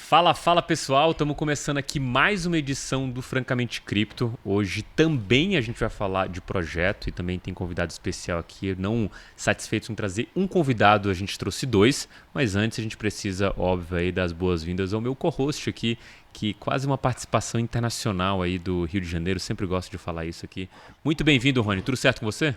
Fala pessoal, estamos começando aqui mais uma edição do Francamente Cripto. Hoje também a gente vai falar de projeto e também tem convidado especial aqui. Não satisfeitos em trazer um convidado, a gente trouxe dois, mas antes a gente precisa, óbvio, aí, das boas-vindas ao meu co-host aqui, que quase uma participação internacional aí do Rio de Janeiro, sempre gosto de falar isso aqui. Muito bem-vindo, Rony, tudo certo com você?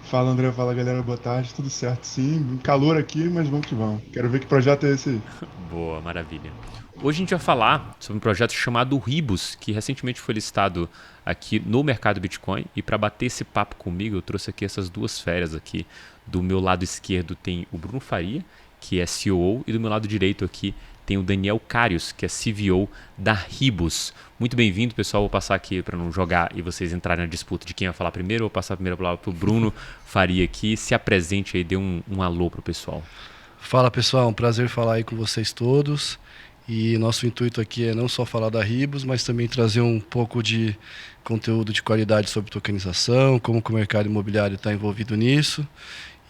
Fala André, fala galera, boa tarde, tudo certo sim, calor aqui, mas vamos que vamos. Quero ver que projeto é esse aí. Boa, maravilha. Hoje a gente vai falar sobre um projeto chamado Ribus, que recentemente foi listado aqui no mercado Bitcoin. E para bater esse papo comigo, eu trouxe aqui essas duas feras aqui. Do meu lado esquerdo tem o Bruno Faria, que é COO, e do meu lado direito aqui tem o Daniel Carius, que é CVO da Ribus. Muito bem-vindo, pessoal. Vou passar aqui para não jogar e vocês entrarem na disputa de quem vai falar primeiro. Vou passar a primeira palavra para o Bruno Faria aqui. Se apresente aí, dê um alô para o pessoal. Fala pessoal, um prazer falar aí com vocês todos. E nosso intuito aqui é não só falar da Ribus, mas também trazer um pouco de conteúdo de qualidade sobre tokenização, como que o mercado imobiliário está envolvido nisso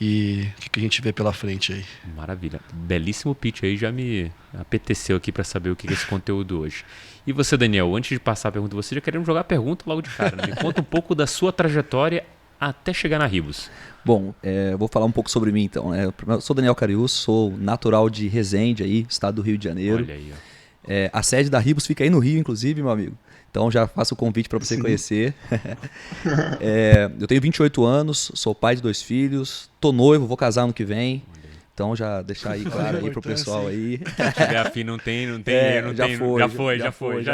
e o que a gente vê pela frente aí. Maravilha. Belíssimo pitch aí, já me apeteceu aqui para saber o que é esse conteúdo hoje. E você, Daniel, antes de passar a pergunta, você já querendo jogar a pergunta logo de cara, né? Me conta um pouco da sua trajetória até chegar na Ribus. Bom, vou falar um pouco sobre mim então. Eu sou Daniel Carius, sou natural de Resende, aí, estado do Rio de Janeiro. Olha aí, ó. A sede da Ribus fica aí no Rio, inclusive, meu amigo. Então já faço o convite para você conhecer. Eu tenho 28 anos, sou pai de 2 filhos, tô noivo, vou casar ano que vem. Então já deixar aí claro aí pro pessoal aí. Se tiver afim, não tem, já foi.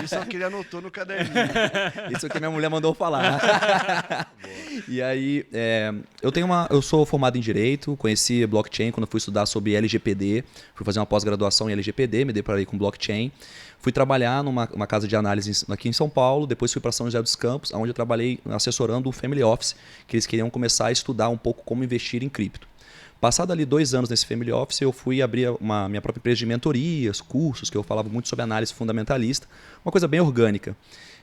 Isso aqui ele anotou no caderninho. Isso aqui minha mulher mandou falar. E aí, eu sou formado em Direito, conheci blockchain quando fui estudar sobre LGPD, fui fazer uma pós-graduação em LGPD, me deparei com blockchain. Fui trabalhar numa casa de análise aqui em São Paulo, depois fui para São José dos Campos, onde eu trabalhei assessorando o Family Office, que eles queriam começar a estudar um pouco como investir em cripto. Passado ali 2 anos nesse Family Office, eu fui abrir minha própria empresa de mentorias, cursos, que eu falava muito sobre análise fundamentalista, uma coisa bem orgânica.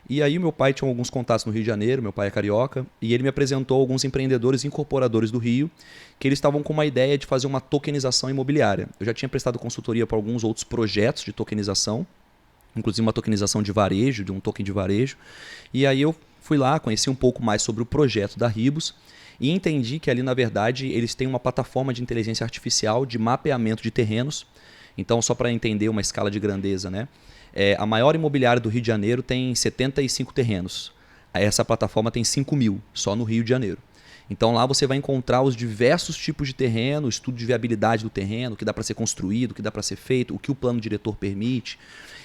E aí meu pai tinha alguns contatos no Rio de Janeiro, meu pai é carioca, e ele me apresentou alguns empreendedores e incorporadores do Rio, que eles estavam com uma ideia de fazer uma tokenização imobiliária. Eu já tinha prestado consultoria para alguns outros projetos de tokenização, inclusive uma tokenização de varejo, de um token de varejo. E aí eu fui lá, conheci um pouco mais sobre o projeto da Ribus e entendi que ali, na verdade, eles têm uma plataforma de inteligência artificial de mapeamento de terrenos. Então, só para entender uma escala de grandeza, né? A maior imobiliária do Rio de Janeiro tem 75 terrenos. Essa plataforma tem 5.000, só no Rio de Janeiro. Então lá você vai encontrar os diversos tipos de terreno, estudo de viabilidade do terreno, o que dá para ser construído, o que dá para ser feito, o que o plano diretor permite.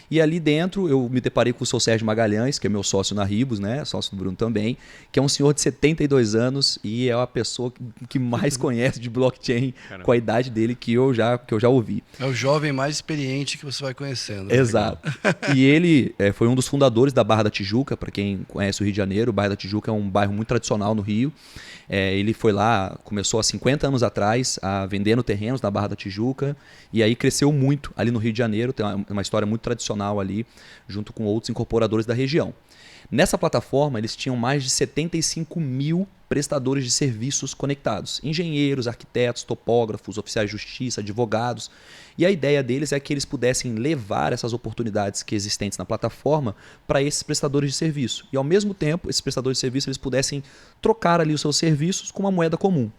E ali dentro eu me deparei com o seu Sérgio Magalhães, que é meu sócio na Ribus, né? Sócio do Bruno também, que é um senhor de 72 anos e é a pessoa que mais conhece de blockchain. Caramba. Com a idade dele que eu já ouvi. É o jovem mais experiente que você vai conhecendo. Exato. E ele foi um dos fundadores da Barra da Tijuca, para quem conhece o Rio de Janeiro. Barra da Tijuca é um bairro muito tradicional no Rio. Ele foi lá, começou há 50 anos atrás, vendendo terrenos na Barra da Tijuca, e aí cresceu muito ali no Rio de Janeiro, tem uma história muito tradicional ali, junto com outros incorporadores da região. Nessa plataforma, eles tinham mais de 75.000 prestadores de serviços conectados. Engenheiros, arquitetos, topógrafos, oficiais de justiça, advogados. E a ideia deles é que eles pudessem levar essas oportunidades que existentes na plataforma para esses prestadores de serviço. E ao mesmo tempo, esses prestadores de serviço eles pudessem trocar ali os seus serviços com uma moeda comum.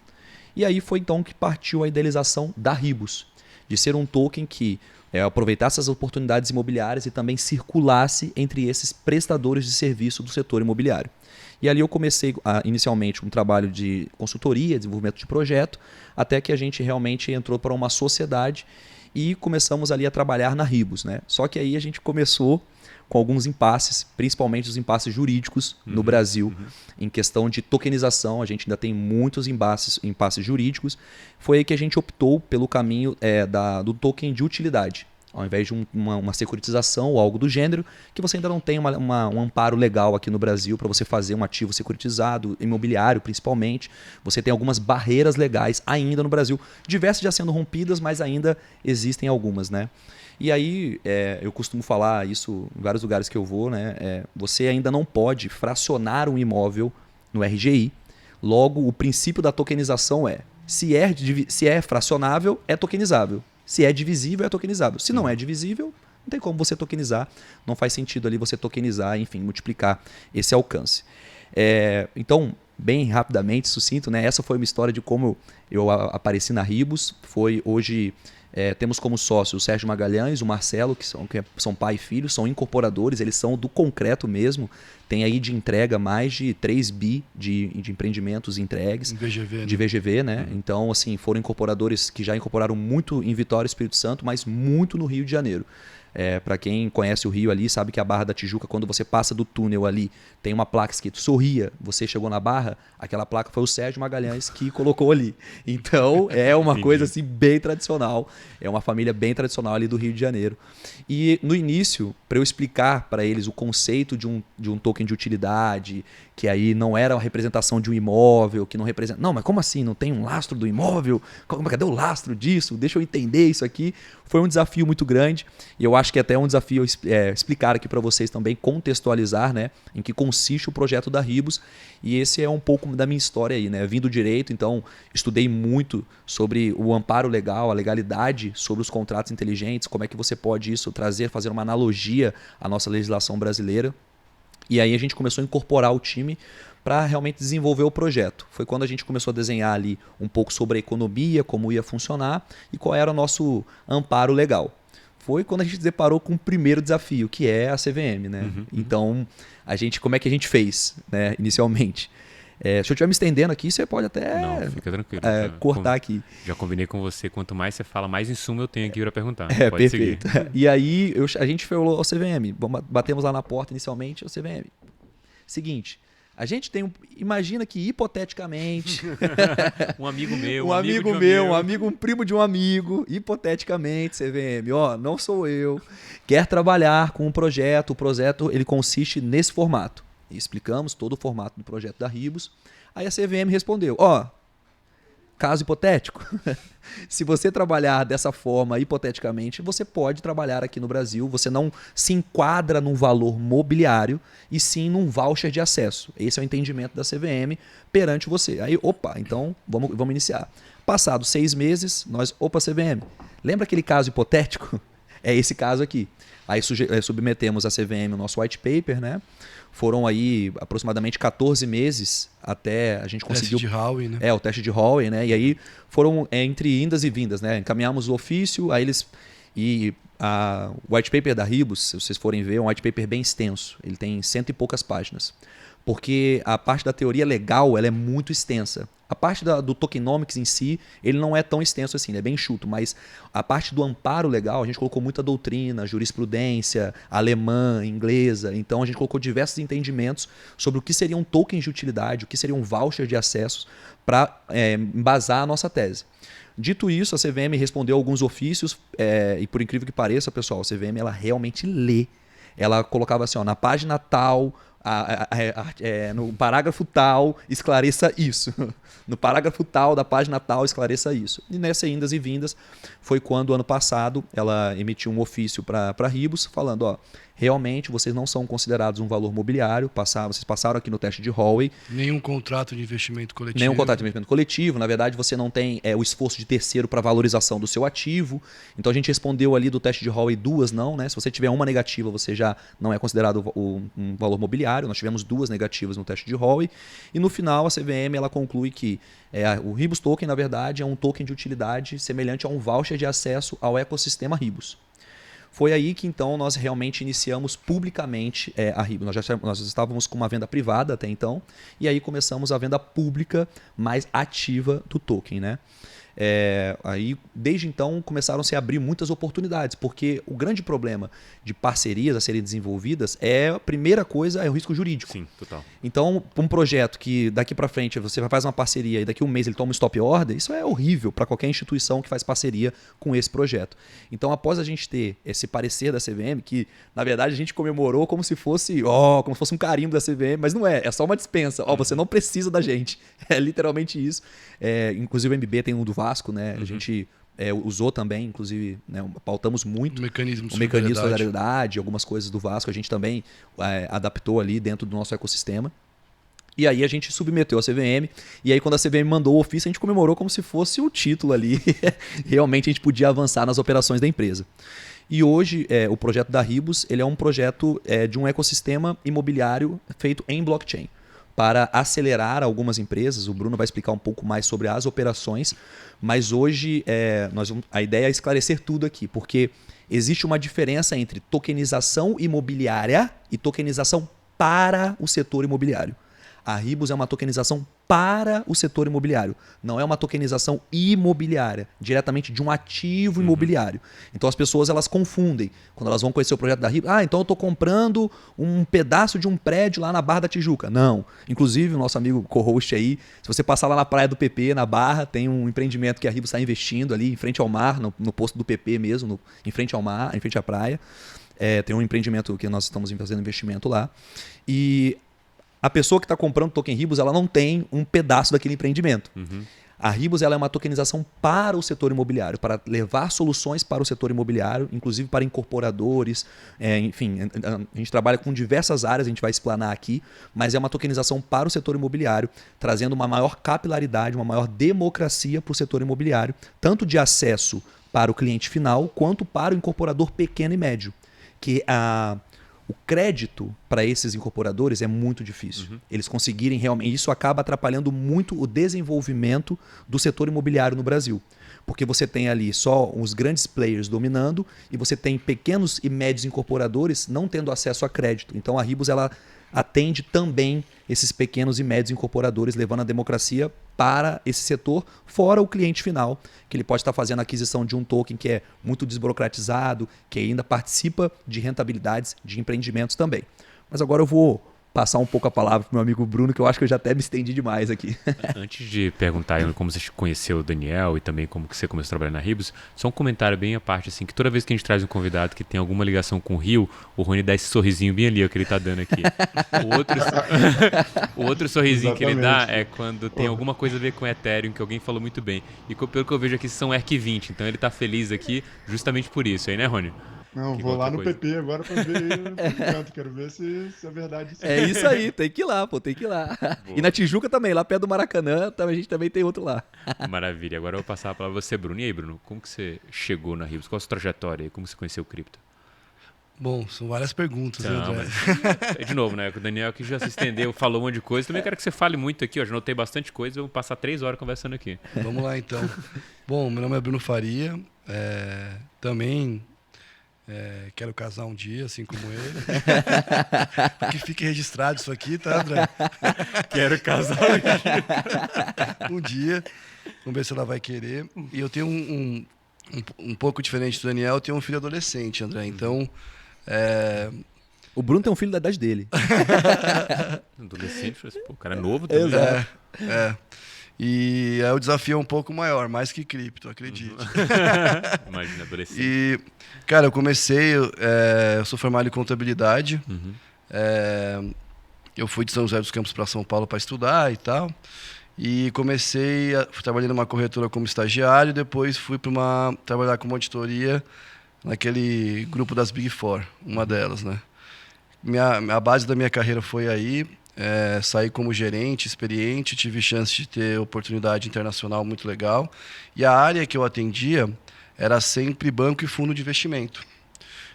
E aí foi então que partiu a idealização da Ribus, de ser um token que aproveitasse as oportunidades imobiliárias e também circulasse entre esses prestadores de serviço do setor imobiliário. E ali eu comecei inicialmente um trabalho de consultoria, desenvolvimento de projeto, até que a gente realmente entrou para uma sociedade e começamos ali a trabalhar na Ribus, né? Só que aí a gente começou com alguns impasses, principalmente os impasses jurídicos no Brasil, em questão de tokenização. A gente ainda tem muitos impasses jurídicos. Foi aí que a gente optou pelo caminho do token de utilidade, ao invés de uma securitização ou algo do gênero, que você ainda não tem um amparo legal aqui no Brasil para você fazer um ativo securitizado, imobiliário principalmente. Você tem algumas barreiras legais ainda no Brasil, diversas já sendo rompidas, mas ainda existem algumas, né? E aí, eu costumo falar isso em vários lugares que eu vou, né? Você ainda não pode fracionar um imóvel no RGI. Logo, o princípio da tokenização se é fracionável, é tokenizável. Se é divisível, é tokenizável. Se não é divisível, não tem como você tokenizar. Não faz sentido ali você tokenizar, enfim, multiplicar esse alcance. Então, bem rapidamente, sucinto, né? Essa foi uma história de como eu apareci na Ribus. Hoje temos como sócios o Sérgio Magalhães, o Marcelo, que são pai e filho, são incorporadores, eles são do concreto mesmo. Tem aí de entrega mais de 3 bi de empreendimentos entregues. De VGV, né? Então, assim, foram incorporadores que já incorporaram muito em Vitória, Espírito Santo, mas muito no Rio de Janeiro. Para quem conhece o Rio ali, sabe que a Barra da Tijuca, quando você passa do túnel ali, tem uma placa escrito Sorria, você chegou na Barra, aquela placa foi o Sérgio Magalhães que colocou ali. Então, é uma coisa assim bem tradicional, é uma família bem tradicional ali do Rio de Janeiro. E no início, para eu explicar para eles o conceito de um token de utilidade, que aí não era a representação de um imóvel, que não representa... Não, mas como assim? Não tem um lastro do imóvel? Cadê o lastro disso? Deixa eu entender isso aqui. Foi um desafio muito grande e eu acho que até é um desafio explicar aqui para vocês também, contextualizar, né, em que consiste o projeto da Ribus. E esse é um pouco da minha história aí, né? Vim do direito, então estudei muito sobre o amparo legal, a legalidade sobre os contratos inteligentes, como é que você pode fazer uma analogia à nossa legislação brasileira. E aí a gente começou a incorporar o time para realmente desenvolver o projeto. Foi quando a gente começou a desenhar ali um pouco sobre a economia, como ia funcionar e qual era o nosso amparo legal. Foi quando a gente se deparou com o primeiro desafio, que é a CVM, né? Então, como é que a gente fez, né, inicialmente? Se eu estiver me estendendo aqui, você pode até Não, fica tranquilo. cortar aqui. Já combinei com você, quanto mais você fala, mais insumo eu tenho aqui para perguntar. Pode perfeito. seguir. E aí a gente falou ao CVM, batemos lá na porta inicialmente, o CVM. Seguinte, a gente imagina que hipoteticamente... um amigo meu, um primo de um amigo, hipoteticamente, CVM, não sou eu, quer trabalhar com um projeto, o projeto ele consiste nesse formato. E explicamos todo o formato do projeto da Ribus. Aí a CVM respondeu, caso hipotético, se você trabalhar dessa forma, hipoteticamente, você pode trabalhar aqui no Brasil, você não se enquadra num valor mobiliário e sim num voucher de acesso. Esse é o entendimento da CVM perante você. Aí, então vamos iniciar. Passados 6 meses, CVM, lembra aquele caso hipotético? É esse caso aqui. Aí submetemos a CVM o nosso white paper, né? Foram aí aproximadamente 14 meses até a gente conseguiu... O teste de Howey, né? O teste de Howey, né? E aí foram entre indas e vindas, né? Encaminhamos o ofício, aí eles... E o white paper da Ribus, se vocês forem ver, é um white paper bem extenso. Ele tem 100 e poucas páginas. Porque a parte da teoria legal ela é muito extensa. A parte do tokenomics em si, ele não é tão extenso assim, ele é bem enxuto, mas a parte do amparo legal, a gente colocou muita doutrina, jurisprudência, alemã, inglesa, então a gente colocou diversos entendimentos sobre o que seria um token de utilidade, o que seria um voucher de acessos para embasar a nossa tese. Dito isso, a CVM respondeu alguns ofícios e por incrível que pareça, pessoal, a CVM ela realmente lê. Ela colocava assim, na página tal... no parágrafo tal, esclareça isso. No parágrafo tal da página tal, esclareça isso. E nessa indas e vindas foi quando, ano passado, ela emitiu um ofício para a Ribus falando, realmente vocês não são considerados um valor mobiliário, vocês passaram aqui no teste de Howey. Nenhum contrato de investimento coletivo. Nenhum contrato de investimento coletivo. Na verdade, você não tem o esforço de terceiro para valorização do seu ativo. Então, a gente respondeu ali do teste de Howey 2 não, né? Se você tiver uma negativa, você já não é considerado um valor mobiliário. Nós tivemos 2 negativas no teste de Howey. E no final, a CVM ela conclui que o Ribus Token, na verdade, é um token de utilidade semelhante a um voucher de acesso ao ecossistema Ribus. Foi aí que então nós realmente iniciamos publicamente a Ribus. Nós estávamos com uma venda privada até então, e aí começamos a venda pública mais ativa do token, né? Aí, desde então, começaram a se abrir muitas oportunidades, porque o grande problema de parcerias a serem desenvolvidas a primeira coisa é o risco jurídico. Sim, total. Então, um projeto que daqui para frente você faz uma parceria e daqui a um mês ele toma um stop order, isso é horrível para qualquer instituição que faz parceria com esse projeto. Então, após a gente ter esse parecer da CVM, que na verdade a gente comemorou como se fosse um carimbo da CVM, mas não é só uma dispensa. Você não precisa da gente. É literalmente isso. Inclusive o MB tem um do Vasco, né? A gente usou também, inclusive, né, pautamos muito o mecanismo de solidariedade, algumas coisas do Vasco, a gente também adaptou ali dentro do nosso ecossistema. E aí a gente submeteu a CVM, e aí quando a CVM mandou o ofício, a gente comemorou como se fosse o título ali. Realmente a gente podia avançar nas operações da empresa. E hoje o projeto da Ribus ele é um projeto de um ecossistema imobiliário feito em blockchain para acelerar algumas empresas. O Bruno vai explicar um pouco mais sobre as operações, mas hoje a ideia é esclarecer tudo aqui, porque existe uma diferença entre tokenização imobiliária e tokenização para o setor imobiliário. A Ribus é uma tokenização para o setor imobiliário, não é uma tokenização imobiliária, diretamente de um ativo imobiliário. Então as pessoas elas confundem quando elas vão conhecer o projeto da Ribus. Então eu estou comprando um pedaço de um prédio lá na Barra da Tijuca. Não. Inclusive o nosso amigo co-host aí, se você passar lá na praia do PP, na Barra, tem um empreendimento que a Ribus está investindo ali em frente ao mar, no posto do PP mesmo, em frente ao mar, em frente à praia. Tem um empreendimento que nós estamos fazendo investimento lá. E a pessoa que está comprando token Ribus, ela não tem um pedaço daquele empreendimento. A Ribus ela é uma tokenização para o setor imobiliário, para levar soluções para o setor imobiliário, inclusive para incorporadores. Enfim, a gente trabalha com diversas áreas, a gente vai explanar aqui, mas é uma tokenização para o setor imobiliário, trazendo uma maior capilaridade, uma maior democracia para o setor imobiliário, tanto de acesso para o cliente final, quanto para o incorporador pequeno e médio. Que o crédito para esses incorporadores é muito difícil. Eles conseguirem realmente... Isso acaba atrapalhando muito o desenvolvimento do setor imobiliário no Brasil. Porque você tem ali só os grandes players dominando e você tem pequenos e médios incorporadores não tendo acesso a crédito. Então a Ribus ela atende também esses pequenos e médios incorporadores, levando a democracia para esse setor, fora o cliente final, que ele pode estar fazendo a aquisição de um token que é muito desburocratizado, que ainda participa de rentabilidades de empreendimentos também. Mas agora eu vou passar um pouco a palavra para o meu amigo Bruno, que eu acho que eu já até me estendi demais aqui. Antes de perguntar como você conheceu o Daniel e também como que você começou a trabalhar na Ribus, só um comentário bem à parte, assim, que toda vez que a gente traz um convidado que tem alguma ligação com o Rio, o Rony dá esse sorrisinho bem ali, ó, que ele tá dando aqui. O outro sorrisinho que ele dá é quando tem alguma coisa a ver com Ethereum, que alguém falou muito bem. E pelo que eu vejo aqui, são ERC20, então ele tá feliz aqui justamente por isso aí, né, Rony? Não, vou lá no PP agora pra ver quero ver se é verdade isso. É isso aí, tem que ir lá, pô, tem que ir lá. Boa. E na Tijuca também, lá perto do Maracanã, a gente também tem outro lá. Maravilha, agora eu vou passar a palavra a você, Bruno. E aí, Bruno, como que você chegou na Ribus? Qual a sua trajetória aí? Como você conheceu o cripto? Bom, são várias perguntas, né, André? De novo, né? O Daniel aqui já se estendeu, falou um monte de coisa. Também quero que você fale muito aqui, ó. Já anotei bastante coisa, vamos passar 3 horas conversando aqui. Vamos lá, então. Bom, meu nome é Bruno Faria. Também quero casar um dia, assim como ele. Que fique registrado isso aqui, tá, André? Quero casar um dia. Vamos ver se ela vai querer. E eu tenho um pouco diferente do Daniel, eu tenho um filho adolescente, André. Então... O Bruno tem um filho da idade dele. Adolescente, pô, o cara é novo também. E aí o desafio é um pouco maior, mais que cripto, acredite. Imagina, adolescente. E, cara, eu comecei, eu sou formado em contabilidade. Eu fui de São José dos Campos para São Paulo para estudar e tal. E trabalhei numa corretora como estagiário, depois fui para trabalhar como auditoria naquele grupo das Big Four, uma delas, né? A base da minha carreira foi aí. Saí como gerente, experiente, tive chance de ter oportunidade internacional muito legal. E a área que eu atendia era sempre banco e fundo de investimento.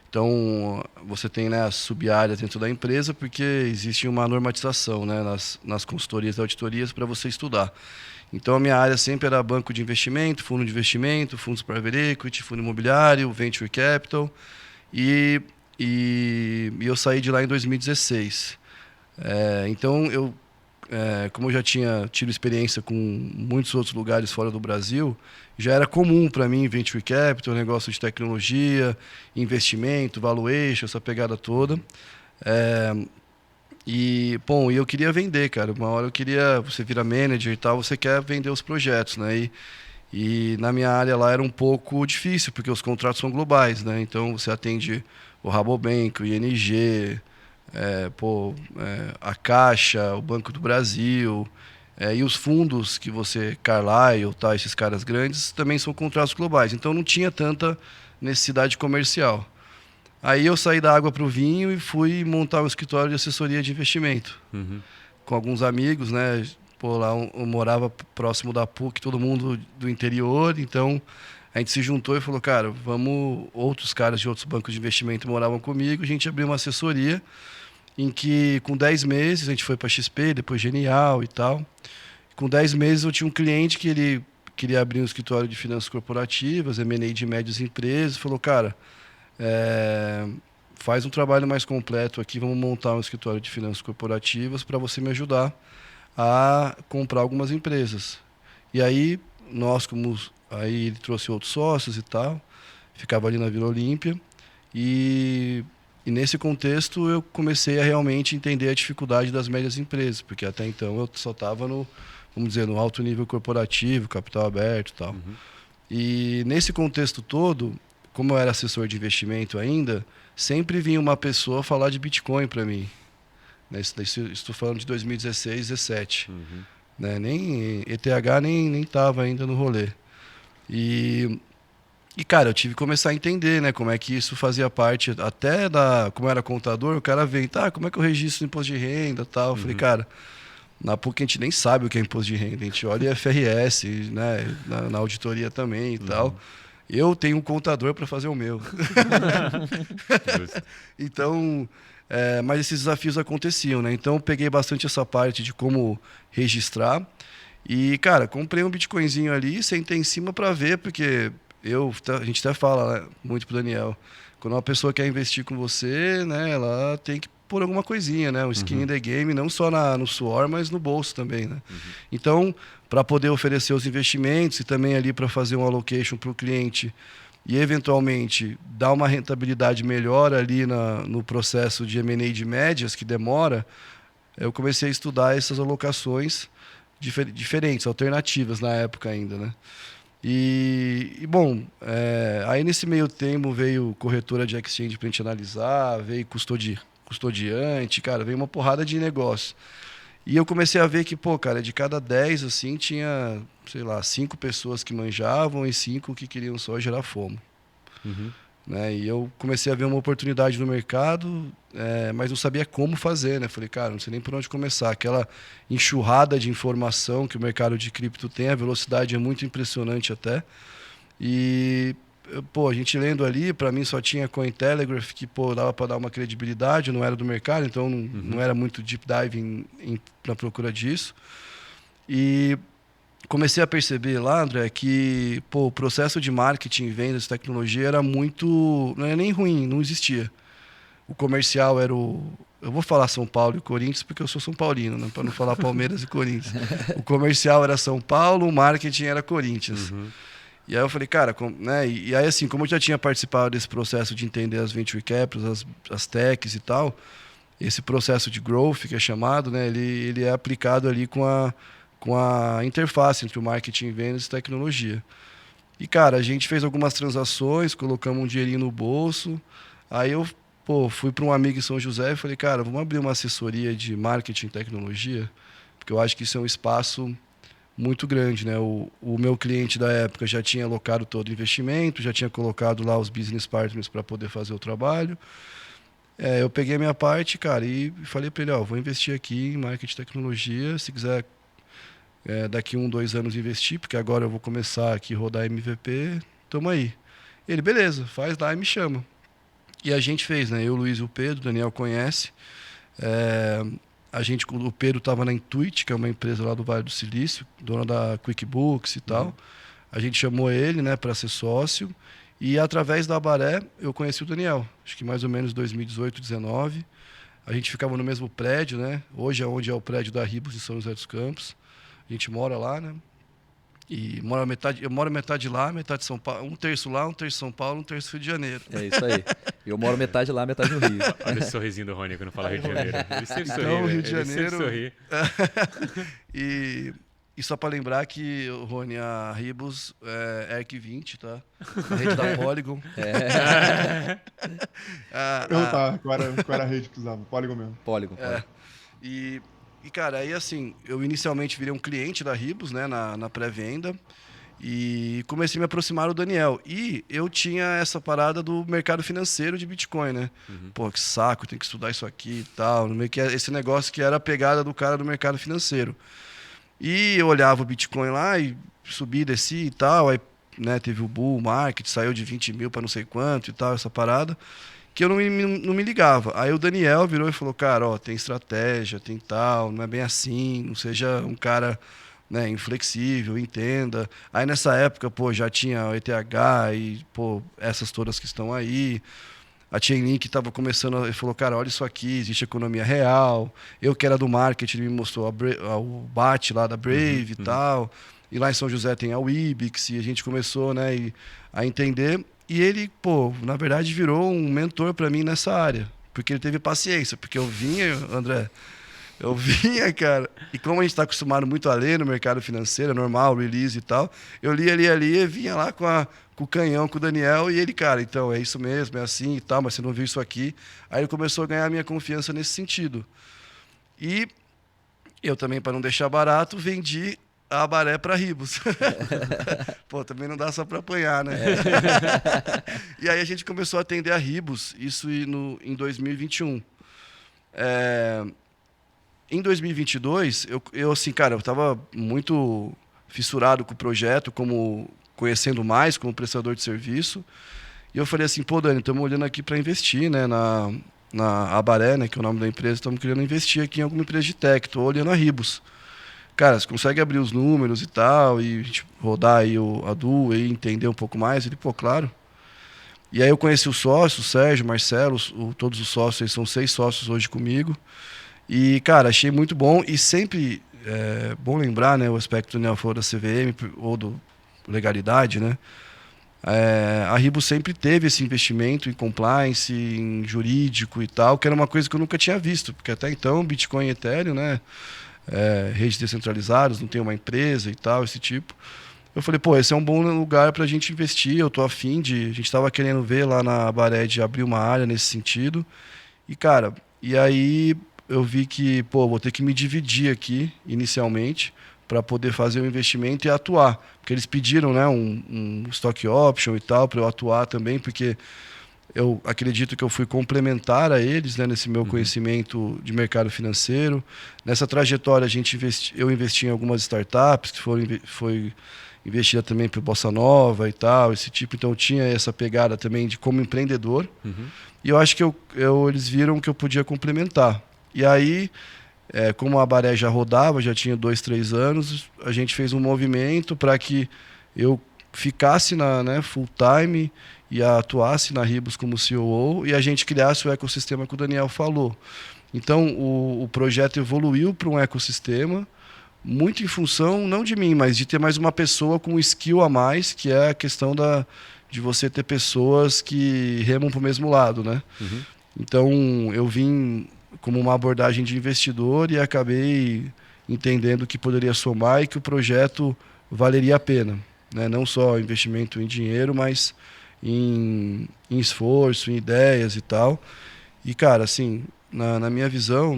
Então, você tem, né, a sub-área dentro da empresa, porque existe uma normatização, né, nas consultorias e auditorias para você estudar. Então, a minha área sempre era banco de investimento, fundos private equity, fundo imobiliário, venture capital. E eu saí de lá em 2016. Então, como eu já tinha tido experiência com muitos outros lugares fora do Brasil, já era comum para mim venture capital, negócio de tecnologia, investimento, valuation, essa pegada toda. E eu queria vender, cara. Uma hora você vira manager e tal, você quer vender os projetos, né? E na minha área lá era um pouco difícil, porque os contratos são globais, né? Então você atende o Rabobank, o ING, a Caixa, o Banco do Brasil, e os fundos que você, Carlyle, tá, esses caras grandes, também são contratos globais. Então não tinha tanta necessidade comercial. Aí eu saí da água para o vinho e fui montar um escritório de assessoria de investimento. com alguns amigos, né? Pô, lá eu morava próximo da PUC, todo mundo do interior, então a gente se juntou e falou, cara, vamos... Outros caras de outros bancos de investimento moravam comigo, a gente abriu uma assessoria em que com 10 meses, a gente foi para XP, depois Genial e tal. Com 10 meses eu tinha um cliente que ele queria abrir um escritório de finanças corporativas, M&A de médias empresas, falou, cara, faz um trabalho mais completo aqui, vamos montar um escritório de finanças corporativas para você me ajudar a comprar algumas empresas. E aí, aí ele trouxe outros sócios e tal, ficava ali na Vila Olímpia, e nesse contexto eu comecei a realmente entender a dificuldade das médias empresas, porque até então eu só estava vamos dizer, no alto nível corporativo, capital aberto e tal. E nesse contexto todo, como eu era assessor de investimento ainda, sempre vinha uma pessoa falar de Bitcoin para mim. Estou falando de 2016, 2017. Né? Nem ETH nem estava ainda no rolê. E, cara, eu tive que começar a entender, né, como é que isso fazia parte, até como eu era contador, o cara veio, como é que eu registro imposto de renda e tal. Eu falei, cara, na PUC a gente nem sabe o que é imposto de renda, a gente olha IFRS, né, na auditoria também e tal. Eu tenho um contador para fazer o meu. Então, mas esses desafios aconteciam, né? Então eu peguei bastante essa parte de como registrar. E, cara, comprei um Bitcoinzinho ali, sentei em cima para ver, porque a gente até fala, né, muito pro Daniel, quando uma pessoa quer investir com você, né, ela tem que pôr alguma coisinha, né? Um skin in the game, não só no suor, mas no bolso também, né? Então, para poder oferecer os investimentos e também ali para fazer um allocation para o cliente e eventualmente dar uma rentabilidade melhor ali no processo de M&A de médias, que demora, eu comecei a estudar essas alocações diferentes, alternativas na época ainda, né? E bom, aí nesse meio tempo veio corretora de exchange para a gente analisar, veio custodiante, cara, veio uma porrada de negócio. E eu comecei a ver que, pô, cara, de cada 10, assim, tinha, sei lá, 5 pessoas que manjavam e 5 que queriam só gerar FOMO. Né? E eu comecei a ver uma oportunidade no mercado, mas não sabia como fazer, né? Falei, cara, não sei nem por onde começar. Aquela enxurrada de informação que o mercado de cripto tem, a velocidade é muito impressionante até. E, pô, a gente lendo ali, para mim só tinha Cointelegraph, que, pô, dava para dar uma credibilidade, não era do mercado, então não era muito deep dive na procura disso. E comecei a perceber lá, André, que, pô, o processo de marketing, vendas, tecnologia era muito... Não era nem ruim, não existia. O comercial era eu vou falar São Paulo e Corinthians porque eu sou São Paulino, né? Para não falar Palmeiras e Corinthians. O comercial era São Paulo, o marketing era Corinthians. E aí eu falei, cara, né? E aí assim, como eu já tinha participado desse processo de entender as venture capitals, as techs e tal, esse processo de growth, que é chamado, né? Ele é aplicado ali com a interface entre o marketing, vendas e tecnologia. E, cara, a gente fez algumas transações, colocamos um dinheirinho no bolso. Aí eu, fui para um amigo em São José e falei, cara, vamos abrir uma assessoria de marketing e tecnologia, porque eu acho que isso é um espaço muito grande, né? O meu cliente da época já tinha alocado todo o investimento, já tinha colocado lá os business partners para poder fazer o trabalho. Eu peguei a minha parte, cara, e falei para ele, vou investir aqui em marketing e tecnologia, se quiser daqui 1, 2 anos investir, porque agora eu vou começar aqui a rodar MVP, tamo aí. Ele, beleza, faz lá e me chama. E a gente fez, né? Eu, Luiz e o Pedro, o Daniel conhece. O Pedro estava na Intuit, que é uma empresa lá do Vale do Silício, dona da QuickBooks e tal. A gente chamou ele, né, para ser sócio. E através da Abaré, eu conheci o Daniel. Acho que mais ou menos 2018, 2019. A gente ficava no mesmo prédio, né? Hoje é onde é o prédio da Ribos, em São José dos Campos. A gente mora lá, né? E eu moro metade lá, metade de São Paulo. 1/3 lá, 1/3 São Paulo, 1/3 Rio de Janeiro. É isso aí. Eu moro metade lá, metade no Rio. Olha esse sorrisinho do Rony quando fala Rio de Janeiro. Ele sempre sorri, Então, né? Rio de Janeiro. Ele sempre sorri. E só para lembrar que, Rony, a Ribos é ERC 20, tá? A rede da Polygon. Qual era a rede que usava? Polygon mesmo. Polygon. E, cara, aí assim, eu inicialmente virei um cliente da Ribos, né, na pré-venda. E comecei a me aproximar do Daniel. E eu tinha essa parada do mercado financeiro de Bitcoin, né? Pô, que saco, tem que estudar isso aqui e tal. Meio que esse negócio que era a pegada do cara do mercado financeiro. E eu olhava o Bitcoin lá e subia, descia e tal. Aí, né, teve o bull market, saiu de 20 mil para não sei quanto e tal, essa parada. Que eu não me ligava. Aí o Daniel virou e falou, cara, ó, tem estratégia, tem tal, não é bem assim, não seja um cara, né, inflexível, entenda. Aí nessa época, pô, já tinha o ETH e, pô, essas todas que estão aí. A Chainlink estava começando, ele falou, cara, olha isso aqui, existe economia real. Eu que era do marketing, ele me mostrou o BAT lá da Brave e tal. E lá em São José tem a Wibix, e a gente começou, né, a entender. E ele, pô, na verdade virou um mentor para mim nessa área. Porque ele teve paciência, porque eu vinha, André, cara, e como a gente está acostumado muito a ler no mercado financeiro, normal, release e tal, eu lia e vinha lá com o canhão, com o Daniel, e ele, cara, então é isso mesmo, é assim e tal, mas você não viu isso aqui. Aí ele começou a ganhar a minha confiança nesse sentido. E eu também, para não deixar barato, vendi a Abaré para Ribos. Pô, também não dá só para apanhar, né? E aí a gente começou a atender a Ribos, isso em 2021. Em 2022, eu assim, cara, eu estava muito fissurado com o projeto, como conhecendo mais como prestador de serviço. E eu falei assim, pô, Dani, estamos olhando aqui para investir, né, na Abaré, né, que é o nome da empresa, estamos querendo investir aqui em alguma empresa de tech, estou olhando a Ribos. Cara, você consegue abrir os números e tal, e a gente rodar aí a DU e entender um pouco mais? Ele, pô, claro. E aí eu conheci os sócios, o Sérgio, o Marcelo, todos os sócios, eles são 6 sócios hoje comigo. E, cara, achei muito bom e sempre é bom lembrar, né, o aspecto do Daniel falou da CVM ou do legalidade, né? A Ribos sempre teve esse investimento em compliance, em jurídico e tal, que era uma coisa que eu nunca tinha visto, porque até então Bitcoin e Ethereum, né, redes descentralizadas, não tem uma empresa e tal, esse tipo. Eu falei, pô, esse é um bom lugar para a gente investir, eu tô afim de... A gente estava querendo ver lá na Abaré de abrir uma área nesse sentido. E, cara, e aí eu vi que, pô, vou ter que me dividir aqui, inicialmente, para poder fazer o investimento e atuar. Porque eles pediram, né, um stock option e tal, para eu atuar também, porque eu acredito que eu fui complementar a eles, né, nesse meu conhecimento de mercado financeiro. Nessa trajetória, eu investi em algumas startups, que foi investida também por Bossa Nova e tal, esse tipo. Então, eu tinha essa pegada também de como empreendedor. E eu acho que eles viram que eu podia complementar. E aí, como a Abaré já rodava, já tinha 2, 3 anos, a gente fez um movimento para que eu ficasse na full time e atuasse na Ribos como COO e a gente criasse o ecossistema que o Daniel falou. Então, o projeto evoluiu para um ecossistema muito em função, não de mim, mas de ter mais uma pessoa com skill a mais, que é a questão de você ter pessoas que remam para o mesmo lado, né? Então, eu vim como uma abordagem de investidor e acabei entendendo que poderia somar e que o projeto valeria a pena, né? Não só investimento em dinheiro, mas em esforço, em ideias e tal. E, cara, assim, na minha visão,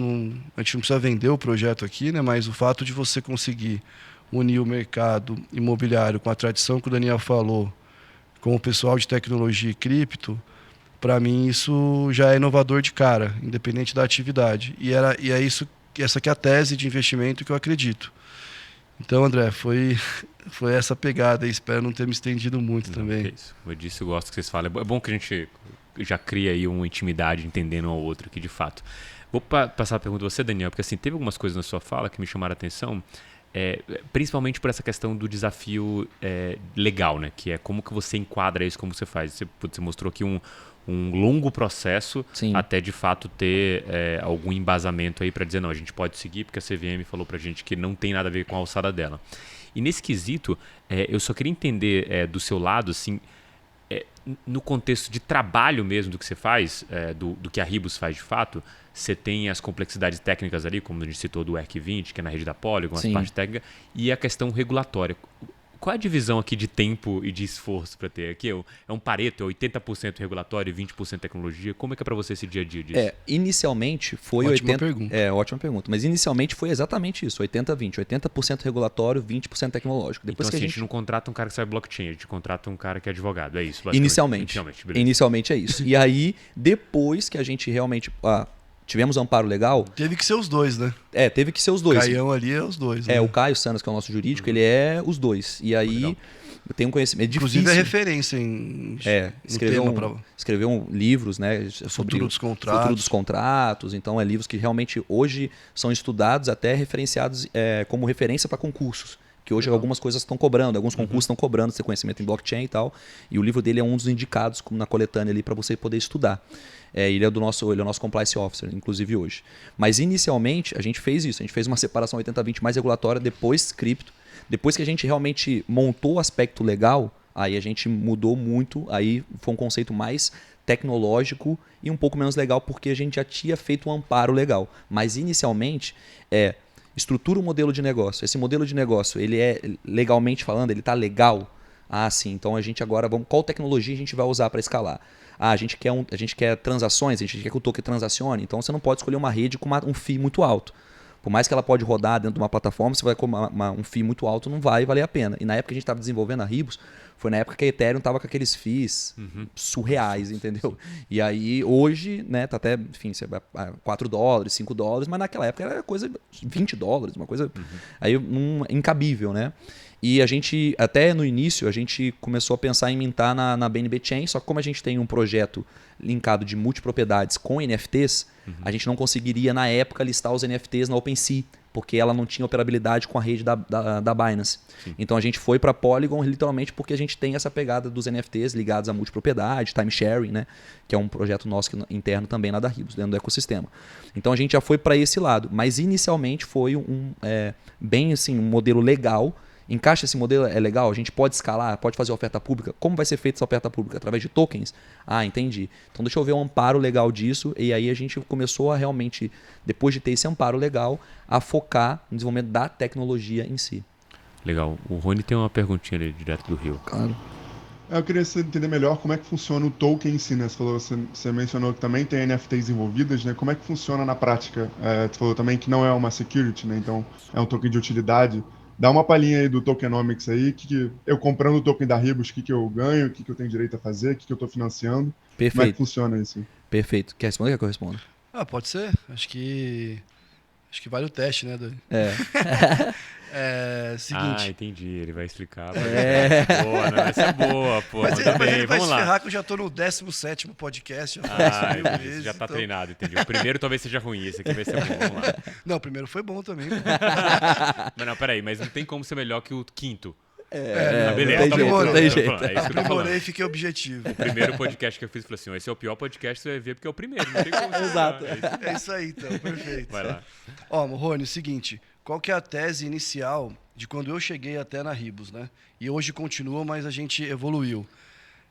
a gente não precisa vender o projeto aqui, né? Mas o fato de você conseguir unir o mercado imobiliário com a tradição que o Daniel falou, com o pessoal de tecnologia e cripto, para mim isso já é inovador de cara, independente da atividade. E é isso, essa que é a tese de investimento que eu acredito. Então, André, foi essa pegada. Espero não ter me estendido muito também. É isso. Eu disse, eu gosto que vocês falam. É bom que a gente já cria aí uma intimidade entendendo um ao outro aqui de fato. Vou passar a pergunta a você, Daniel, porque assim, teve algumas coisas na sua fala que me chamaram a atenção, principalmente por essa questão do desafio legal, né? Que é como que você enquadra isso, como você faz. Você mostrou aqui um longo processo. Sim. Até de fato ter algum embasamento aí para dizer, não, a gente pode seguir porque a CVM falou pra gente que não tem nada a ver com a alçada dela. E nesse quesito, eu só queria entender do seu lado, assim, no contexto de trabalho mesmo do que você faz, do que a Ribos faz de fato, você tem as complexidades técnicas ali, como a gente citou do ERC20, que é na rede da Polygon, as partes técnicas, e a questão regulatória. qual é a divisão aqui de tempo e de esforço para ter? Aqui é um Pareto, é 80% regulatório e 20% tecnologia? Como é que é para você esse dia a dia disso? Inicialmente foi Ótima pergunta. Ótima pergunta. Mas inicialmente foi exatamente isso, 80-20. 80% regulatório, 20% tecnológico. Depois então, que assim, a gente não contrata um cara que sabe blockchain, a gente contrata um cara que é advogado, é isso? Inicialmente. Beleza. Inicialmente é isso. E aí, depois que a gente realmente... tivemos amparo legal... Teve que ser os dois, né? Teve que ser os dois. O Caião ali é os dois. Né? O Caio Sanas, que é o nosso jurídico, ele é os dois. E aí, Legal. eu tenho um conhecimento difícil. Inclusive é referência em escreveu livros, né, sobre futuro dos contratos. Então, livros que realmente hoje são estudados, até referenciados como referência para concursos. Que hoje algumas coisas estão cobrando, alguns concursos estão cobrando esse conhecimento em blockchain e tal. E o livro dele é um dos indicados na coletânea ali para você poder estudar. Ele é o nosso compliance officer, inclusive hoje. Mas inicialmente a gente fez isso, a gente fez uma separação 80-20 mais regulatória, depois cripto. Depois que a gente realmente montou o aspecto legal, aí a gente mudou muito, aí foi um conceito mais tecnológico e um pouco menos legal, porque a gente já tinha feito um amparo legal. Mas inicialmente estrutura o modelo de negócio. Esse modelo de negócio, ele é legalmente falando, ele está legal? Sim. Então a gente agora qual tecnologia a gente vai usar para escalar? A gente quer transações, a gente quer que o token transacione. Então você não pode escolher uma rede com um FII muito alto. Por mais que ela pode rodar dentro de uma plataforma, você vai com um FII muito alto, não vai valer a pena. E na época que a gente estava desenvolvendo a Ribus, foi na época que a Ethereum estava com aqueles FIIs surreais, entendeu? E aí hoje, né, tá até, enfim, você vai a $4, $5, mas naquela época era coisa de $20, uma coisa aí incabível, né? E a gente, até no início, a gente começou a pensar em mintar na BNB Chain, só que como a gente tem um projeto linkado de multipropriedades com NFTs, a gente não conseguiria, na época, listar os NFTs na OpenSea, porque ela não tinha operabilidade com a rede da Binance. Sim. Então a gente foi para Polygon literalmente porque a gente tem essa pegada dos NFTs ligados à multipropriedade, time sharing, né? Que é um projeto nosso interno também lá da Ribus, dentro do ecossistema. Então a gente já foi para esse lado, mas inicialmente foi bem assim, um modelo legal. Encaixa esse modelo, é legal? A gente pode escalar, pode fazer oferta pública? Como vai ser feita essa oferta pública? Através de tokens? Entendi. Então deixa eu ver um amparo legal disso. E aí a gente começou a realmente, depois de ter esse amparo legal, a focar no desenvolvimento da tecnologia em si. Legal. O Rony tem uma perguntinha ali, direto do Rio. Claro. Eu queria entender melhor como é que funciona o token em si, né? Você mencionou que também tem NFTs envolvidas, né? Como é que funciona na prática? Você falou também que não é uma security, né? Então é um token de utilidade. Dá uma palhinha aí do tokenomics aí, que eu comprando o token da Ribus, o que eu ganho, o que eu tenho direito a fazer, o que eu estou financiando. Perfeito. Como é que funciona isso? Perfeito. Quer responder? Quer que eu responda? Pode ser. Acho que vale o teste, né, Dani? Seguinte. Entendi. Ele vai explicar. Boa, não, essa é boa, pô. Mas ele vai vamos se lá. ferrar que eu já tô no 17º podcast. Já Esse já tá treinado, entendi. O primeiro talvez seja ruim, esse aqui vai ser bom. Vamos lá. Não, o primeiro foi bom também. Mas não, peraí, mas não tem como ser melhor que o quinto. Beleza, tem jeito. Aprimorei e fiquei objetivo. O primeiro podcast que eu fiz, eu falei assim, esse é o pior podcast, você vai ver porque é o primeiro, não tem como. Exato. É isso aí, então, perfeito. Vai lá. Rony, o seguinte, qual que é a tese inicial de quando eu cheguei até na Ribus, né? E hoje continua, mas a gente evoluiu.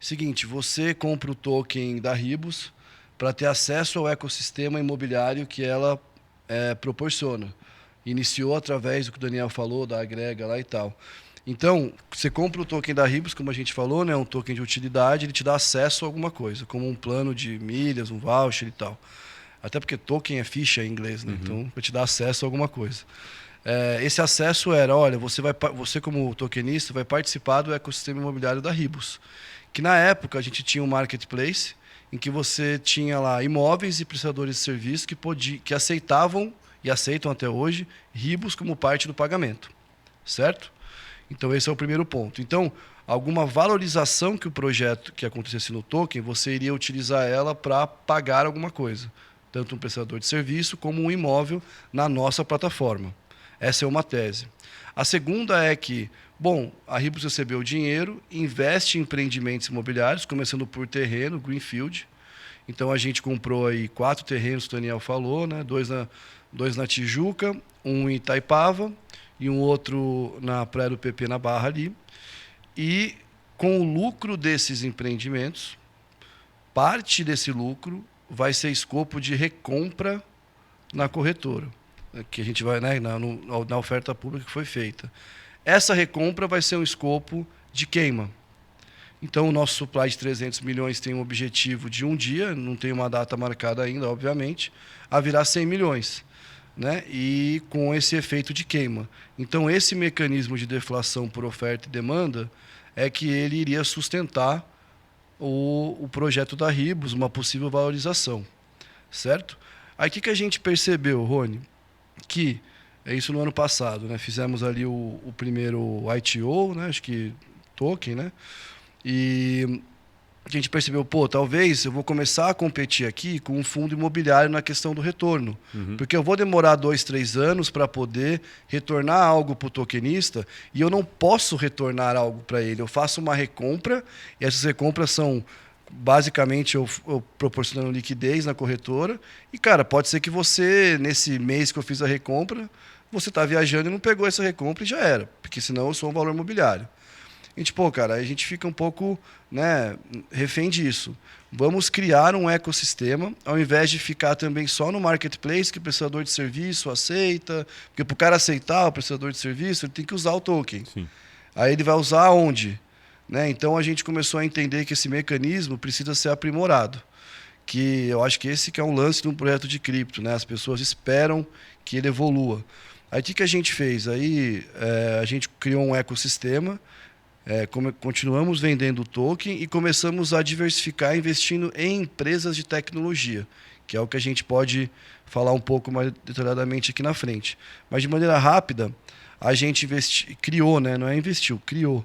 Seguinte, você compra o token da Ribus para ter acesso ao ecossistema imobiliário que ela proporciona. Iniciou através do que o Daniel falou, da agrega lá e tal. Então, você compra o token da Ribus, como a gente falou, né, um token de utilidade, ele te dá acesso a alguma coisa, como um plano de milhas, um voucher e tal. Até porque token é ficha em inglês, né? Então, vai te dar acesso a alguma coisa. Esse acesso era, olha, você como tokenista vai participar do ecossistema imobiliário da Ribus, que na época a gente tinha um marketplace em que você tinha lá imóveis e prestadores de serviço que aceitavam, e aceitam até hoje, Ribus como parte do pagamento, certo? Então esse é o primeiro ponto. Então, alguma valorização que o projeto que acontecesse no token, você iria utilizar ela para pagar alguma coisa, tanto um prestador de serviço como um imóvel na nossa plataforma. Essa é uma tese. A segunda é que, a Ribus recebeu o dinheiro, investe em empreendimentos imobiliários, começando por terreno, Greenfield. Então a gente comprou aí 4 terrenos, o Daniel falou, né? 2 na Tijuca, um em Itaipava, e um outro na Praia do PP, na Barra ali. E com o lucro desses empreendimentos, parte desse lucro vai ser escopo de recompra na corretora, que a gente vai, né, na oferta pública que foi feita. essa recompra vai ser um escopo de queima. Então, o nosso supply de 300 milhões tem um objetivo de um dia, não tem uma data marcada ainda, obviamente, a virar 100 milhões. Né? E com esse efeito de queima. Então, esse mecanismo de deflação por oferta e demanda é que ele iria sustentar o projeto da Ribus, uma possível valorização. Certo? Aí, o que a gente percebeu, Rony? Que, é isso no ano passado, né? Fizemos ali o primeiro ITO, né? Acho que token, né? E a gente percebeu, talvez eu vou começar a competir aqui com um fundo imobiliário na questão do retorno. Porque eu vou demorar 2, 3 anos para poder retornar algo para o tokenista e eu não posso retornar algo para ele. Eu faço uma recompra e essas recompras são basicamente eu proporcionando liquidez na corretora. E, cara, pode ser que você, nesse mês que eu fiz a recompra, você está viajando e não pegou essa recompra e já era. Porque senão eu sou um valor imobiliário. A gente, cara, a gente fica um pouco, né, refém disso. Vamos criar um ecossistema, ao invés de ficar também só no marketplace, que o prestador de serviço aceita. Porque para o cara aceitar o prestador de serviço, ele tem que usar o token. Sim. Aí ele vai usar onde? Né? Então a gente começou a entender que esse mecanismo precisa ser aprimorado. Que eu acho que esse que é um lance de um projeto de cripto. Né? As pessoas esperam que ele evolua. Aí o que a gente fez? Aí a gente criou um ecossistema. Continuamos vendendo o token e começamos a diversificar investindo em empresas de tecnologia, que é o que a gente pode falar um pouco mais detalhadamente aqui na frente. Mas de maneira rápida, a gente criou, né? Não é investiu, criou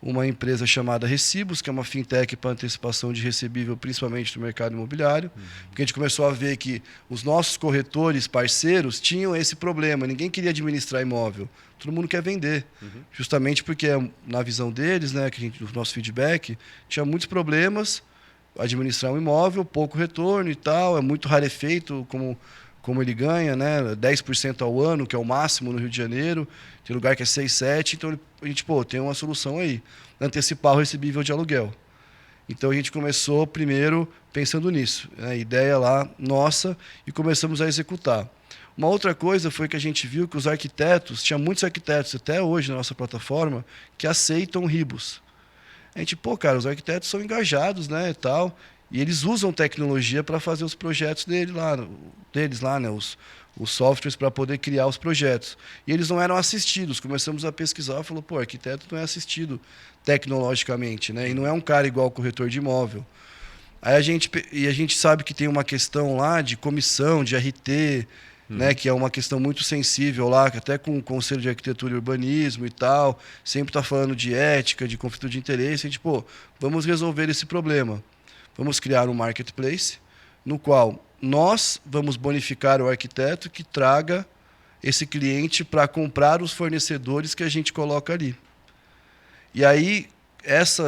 uma empresa chamada Recibos, que é uma fintech para antecipação de recebível, principalmente no mercado imobiliário, porque a gente começou a ver que os nossos corretores parceiros tinham esse problema, ninguém queria administrar imóvel, todo mundo quer vender, justamente porque, na visão deles, né, que o nosso feedback, tinha muitos problemas, administrar um imóvel, pouco retorno e tal, é muito rarefeito como ele ganha, né, 10% ao ano, que é o máximo no Rio de Janeiro, tem lugar que é 6, 7, então a gente tem uma solução aí, antecipar o recebível de aluguel. Então a gente começou primeiro pensando nisso, né, ideia lá nossa, e começamos a executar. Uma outra coisa foi que a gente viu que os arquitetos, tinha muitos arquitetos até hoje na nossa plataforma, que aceitam Ribus. A gente, cara, os arquitetos são engajados, né, e tal, e eles usam tecnologia para fazer os projetos deles lá, né, os softwares para poder criar os projetos. E eles não eram assistidos. Começamos a pesquisar e falou, arquiteto não é assistido tecnologicamente, né, e não é um cara igual corretor de imóvel. Aí a gente sabe que tem uma questão lá de comissão, de RT, né, que é uma questão muito sensível lá, que até com o Conselho de Arquitetura e Urbanismo e tal, sempre está falando de ética, de conflito de interesse. A gente, vamos resolver esse problema. Vamos criar um marketplace no qual nós vamos bonificar o arquiteto que traga esse cliente para comprar os fornecedores que a gente coloca ali. E aí,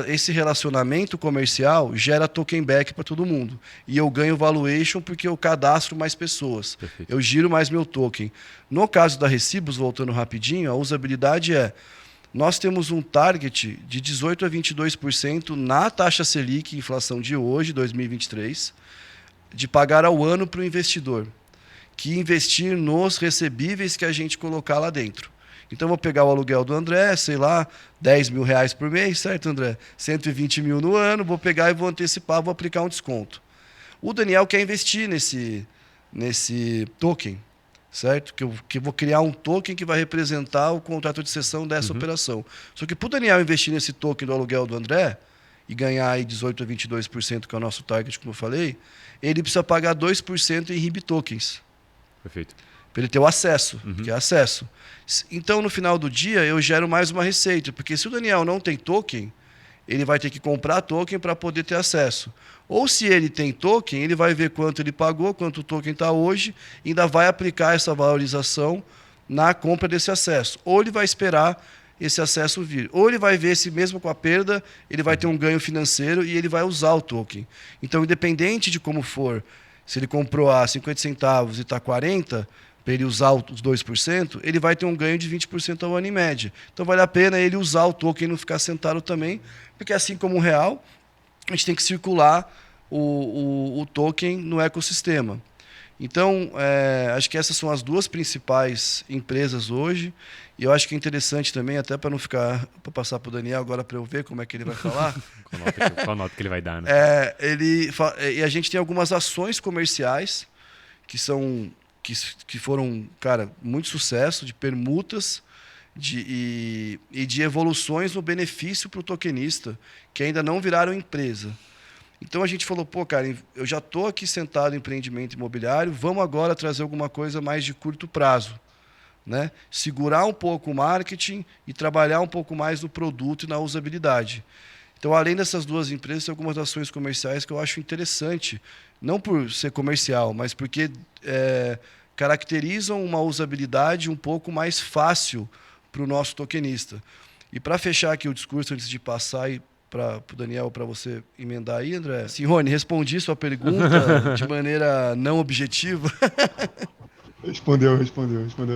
esse relacionamento comercial gera token back para todo mundo. E eu ganho valuation porque eu cadastro mais pessoas. Perfeito. Eu giro mais meu token. No caso da Recibos, voltando rapidinho, a usabilidade nós temos um target de 18% a 22% na taxa Selic, inflação de hoje, 2023, de pagar ao ano para o investidor, que investir nos recebíveis que a gente colocar lá dentro. Então, eu vou pegar o aluguel do André, sei lá, R$10 mil por mês, certo, André? 120 mil no ano, vou pegar e vou antecipar, vou aplicar um desconto. O Daniel quer investir nesse token, certo? Que eu vou criar um token que vai representar o contrato de cessão dessa operação. Só que para o Daniel investir nesse token do aluguel do André e ganhar aí 18% a 22%, que é o nosso target, como eu falei, ele precisa pagar 2% em RIB tokens. Perfeito. Para ele ter o acesso, que é acesso. Então, no final do dia, eu gero mais uma receita, porque se o Daniel não tem token, ele vai ter que comprar token para poder ter acesso. Ou se ele tem token, ele vai ver quanto ele pagou, quanto o token está hoje, e ainda vai aplicar essa valorização na compra desse acesso. Ou ele vai esperar esse acesso vir. Ou ele vai ver se mesmo com a perda, ele vai ter um ganho financeiro e ele vai usar o token. Então, independente de como for, se ele comprou a 50 centavos e está 40, para ele usar os 2%, ele vai ter um ganho de 20% ao ano em média. Então, vale a pena ele usar o token e não ficar sentado também, porque assim como o real, a gente tem que circular o token no ecossistema. Então, acho que essas são as duas principais empresas hoje. E eu acho que é interessante também, até para não ficar, para passar para o Daniel agora para eu ver como é que ele vai falar. Qual nota que ele vai dar, né? E a gente tem algumas ações comerciais que foram, cara, muito sucesso, de permutas e de evoluções no benefício para o tokenista, que ainda não viraram empresa. Então a gente falou, pô, cara, eu já estou aqui sentado em empreendimento imobiliário, vamos agora trazer alguma coisa mais de curto prazo. Né? Segurar um pouco o marketing e trabalhar um pouco mais no produto e na usabilidade. Então, além dessas duas empresas, tem algumas ações comerciais que eu acho interessante, não por ser comercial, mas porque caracterizam uma usabilidade um pouco mais fácil para o nosso tokenista. E para fechar aqui o discurso, antes de passar para o Daniel, para você emendar aí, André. Sim, Rony, respondi sua pergunta de maneira não objetiva. Respondeu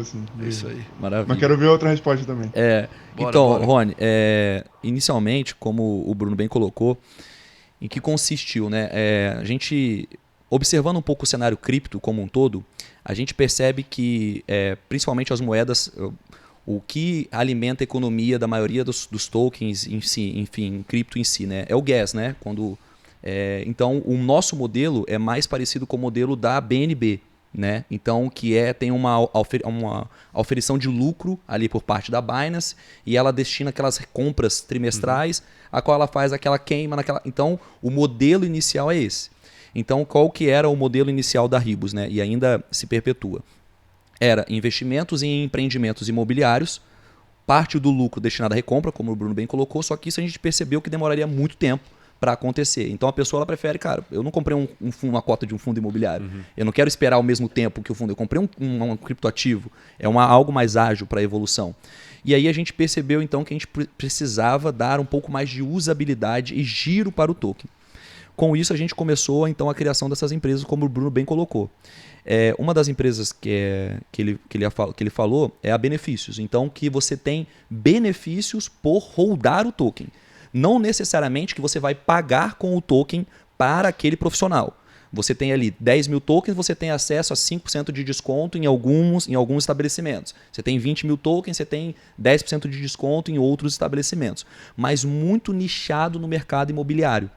sim. É isso aí. Maravilha. Mas quero ver outra resposta também. Bora. Rony, inicialmente, como o Bruno bem colocou, em que consistiu, né? A gente, observando um pouco o cenário cripto como um todo, a gente percebe que, principalmente as moedas, o que alimenta a economia da maioria dos tokens em si, enfim, cripto em si, né? É o gas, né? Então, o nosso modelo é mais parecido com o modelo da BNB. Né? Então, tem uma oferição de lucro ali por parte da Binance e ela destina aquelas compras trimestrais, a qual ela faz aquela queima naquela. Então, o modelo inicial é esse. Então, qual que era o modelo inicial da Ribus, né? E ainda se perpetua? Era investimentos em empreendimentos imobiliários, parte do lucro destinado à recompra, como o Bruno bem colocou, só que isso a gente percebeu que demoraria muito tempo para acontecer. Então a pessoa ela prefere, cara, eu não comprei uma cota de um fundo imobiliário. Eu não quero esperar ao mesmo tempo que o fundo. Eu comprei um criptoativo. É algo mais ágil para a evolução. E aí a gente percebeu então que a gente precisava dar um pouco mais de usabilidade e giro para o token. Com isso a gente começou então a criação dessas empresas, como o Bruno bem colocou. Uma das empresas que ele falou é a Benefícios. Então que você tem benefícios por holdar o token. Não necessariamente que você vai pagar com o token para aquele profissional. Você tem ali 10 mil tokens, você tem acesso a 5% de desconto em alguns estabelecimentos. Você tem 20 mil tokens, você tem 10% de desconto em outros estabelecimentos. Mas muito nichado no mercado imobiliário.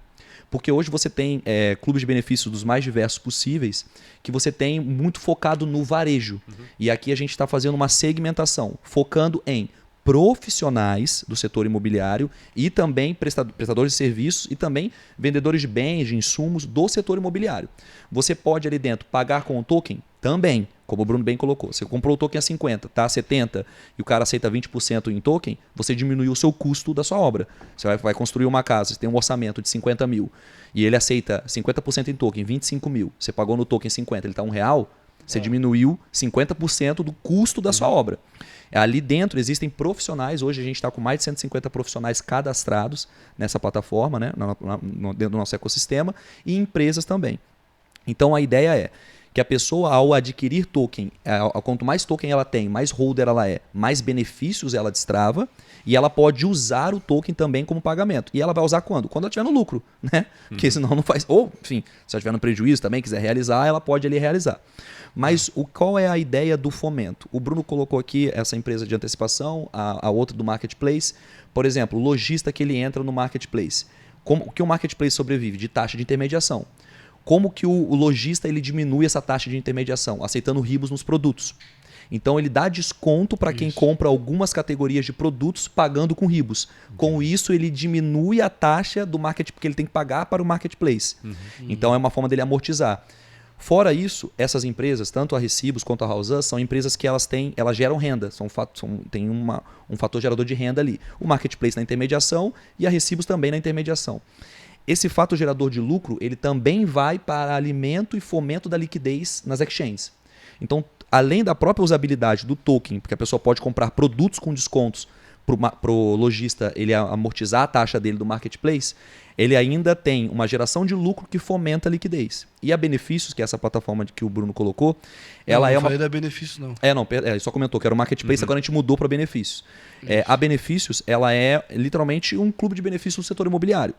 Porque hoje você tem clubes de benefícios dos mais diversos possíveis, que você tem muito focado no varejo. E aqui a gente está fazendo uma segmentação, focando em profissionais do setor imobiliário e também prestadores de serviços e também vendedores de bens, de insumos do setor imobiliário. Você pode ali dentro pagar com o token? Também, como o Bruno bem colocou. Você comprou o token a 50, tá a 70 e o cara aceita 20% em token, você diminuiu o seu custo da sua obra. Você vai construir uma casa, você tem um orçamento de 50 mil e ele aceita 50% em token, 25 mil. Você pagou no token 50, ele está R$1, você diminuiu 50% do custo da sua obra. Ali dentro existem profissionais, hoje a gente está com mais de 150 profissionais cadastrados nessa plataforma, né, dentro do nosso ecossistema, e empresas também. Então a ideia é que a pessoa, ao adquirir token, quanto mais token ela tem, mais holder ela é, mais benefícios ela destrava, e ela pode usar o token também como pagamento. E ela vai usar quando? Quando ela estiver no lucro, né? Porque senão não faz. Ou, enfim, se ela estiver no prejuízo também, quiser realizar, ela pode ali realizar. Mas qual é a ideia do fomento? O Bruno colocou aqui essa empresa de antecipação, a outra do marketplace. Por exemplo, o lojista que ele entra no marketplace. Como que o marketplace sobrevive? De taxa de intermediação. Como que o lojista ele diminui essa taxa de intermediação? Aceitando Ribus nos produtos. Então ele dá desconto para quem compra algumas categorias de produtos pagando com Ribus. Com isso ele diminui a taxa do market que ele tem que pagar para o marketplace. Então é uma forma dele amortizar. Fora isso, essas empresas, tanto a Recibos quanto a House, são empresas que elas geram renda, tem um fator gerador de renda ali. O marketplace na intermediação e a Recibos também na intermediação. Esse fator gerador de lucro ele também vai para alimento e fomento da liquidez nas exchanges. Então, além da própria usabilidade do token, porque a pessoa pode comprar produtos com descontos para o lojista ele amortizar a taxa dele do marketplace, ele ainda tem uma geração de lucro que fomenta a liquidez. E a Benefícios, que é essa plataforma que o Bruno colocou, ela é uma... Não falei da Benefícios, não. Ele só comentou que era o marketplace, agora a gente mudou para Benefícios. A Benefícios, ela é literalmente um clube de benefícios no setor imobiliário.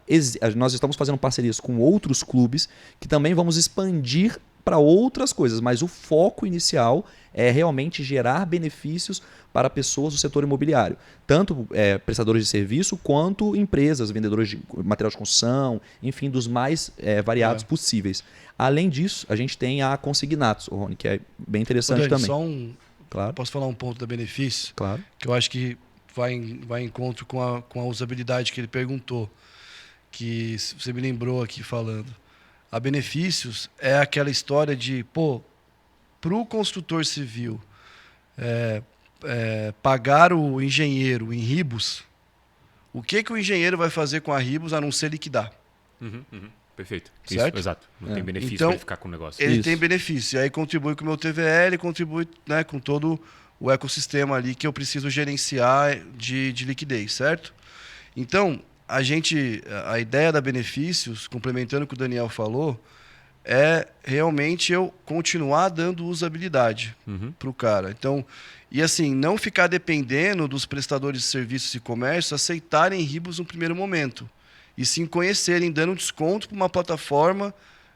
Nós estamos fazendo parcerias com outros clubes que também vamos expandir para outras coisas, mas o foco inicial é realmente gerar benefícios para pessoas do setor imobiliário, tanto prestadores de serviço quanto empresas, vendedores de material de construção, enfim, dos mais variados possíveis. Além disso, a gente tem a Consignatos, Rony, que é bem interessante Dani, também. Claro. Posso falar um ponto da benefício? Claro. Que eu acho que vai em encontro com a usabilidade que ele perguntou, que você me lembrou aqui falando. A benefícios é aquela história de, para o construtor civil pagar o engenheiro em ribos, o que o engenheiro vai fazer com a ribos a não ser liquidar? Perfeito. Certo? Isso, exato. Não tem benefício Então, para ele ficar com o negócio. Ele tem benefício. E aí contribui com o meu TVL, contribui, né, com todo o ecossistema ali que eu preciso gerenciar de liquidez, certo? Então, a ideia da benefícios, complementando o que o Daniel falou, é realmente eu continuar dando usabilidade para o cara. Então, e assim, não ficar dependendo dos prestadores de serviços e comércio aceitarem ribos no primeiro momento. E sim conhecerem, dando desconto para uma plataforma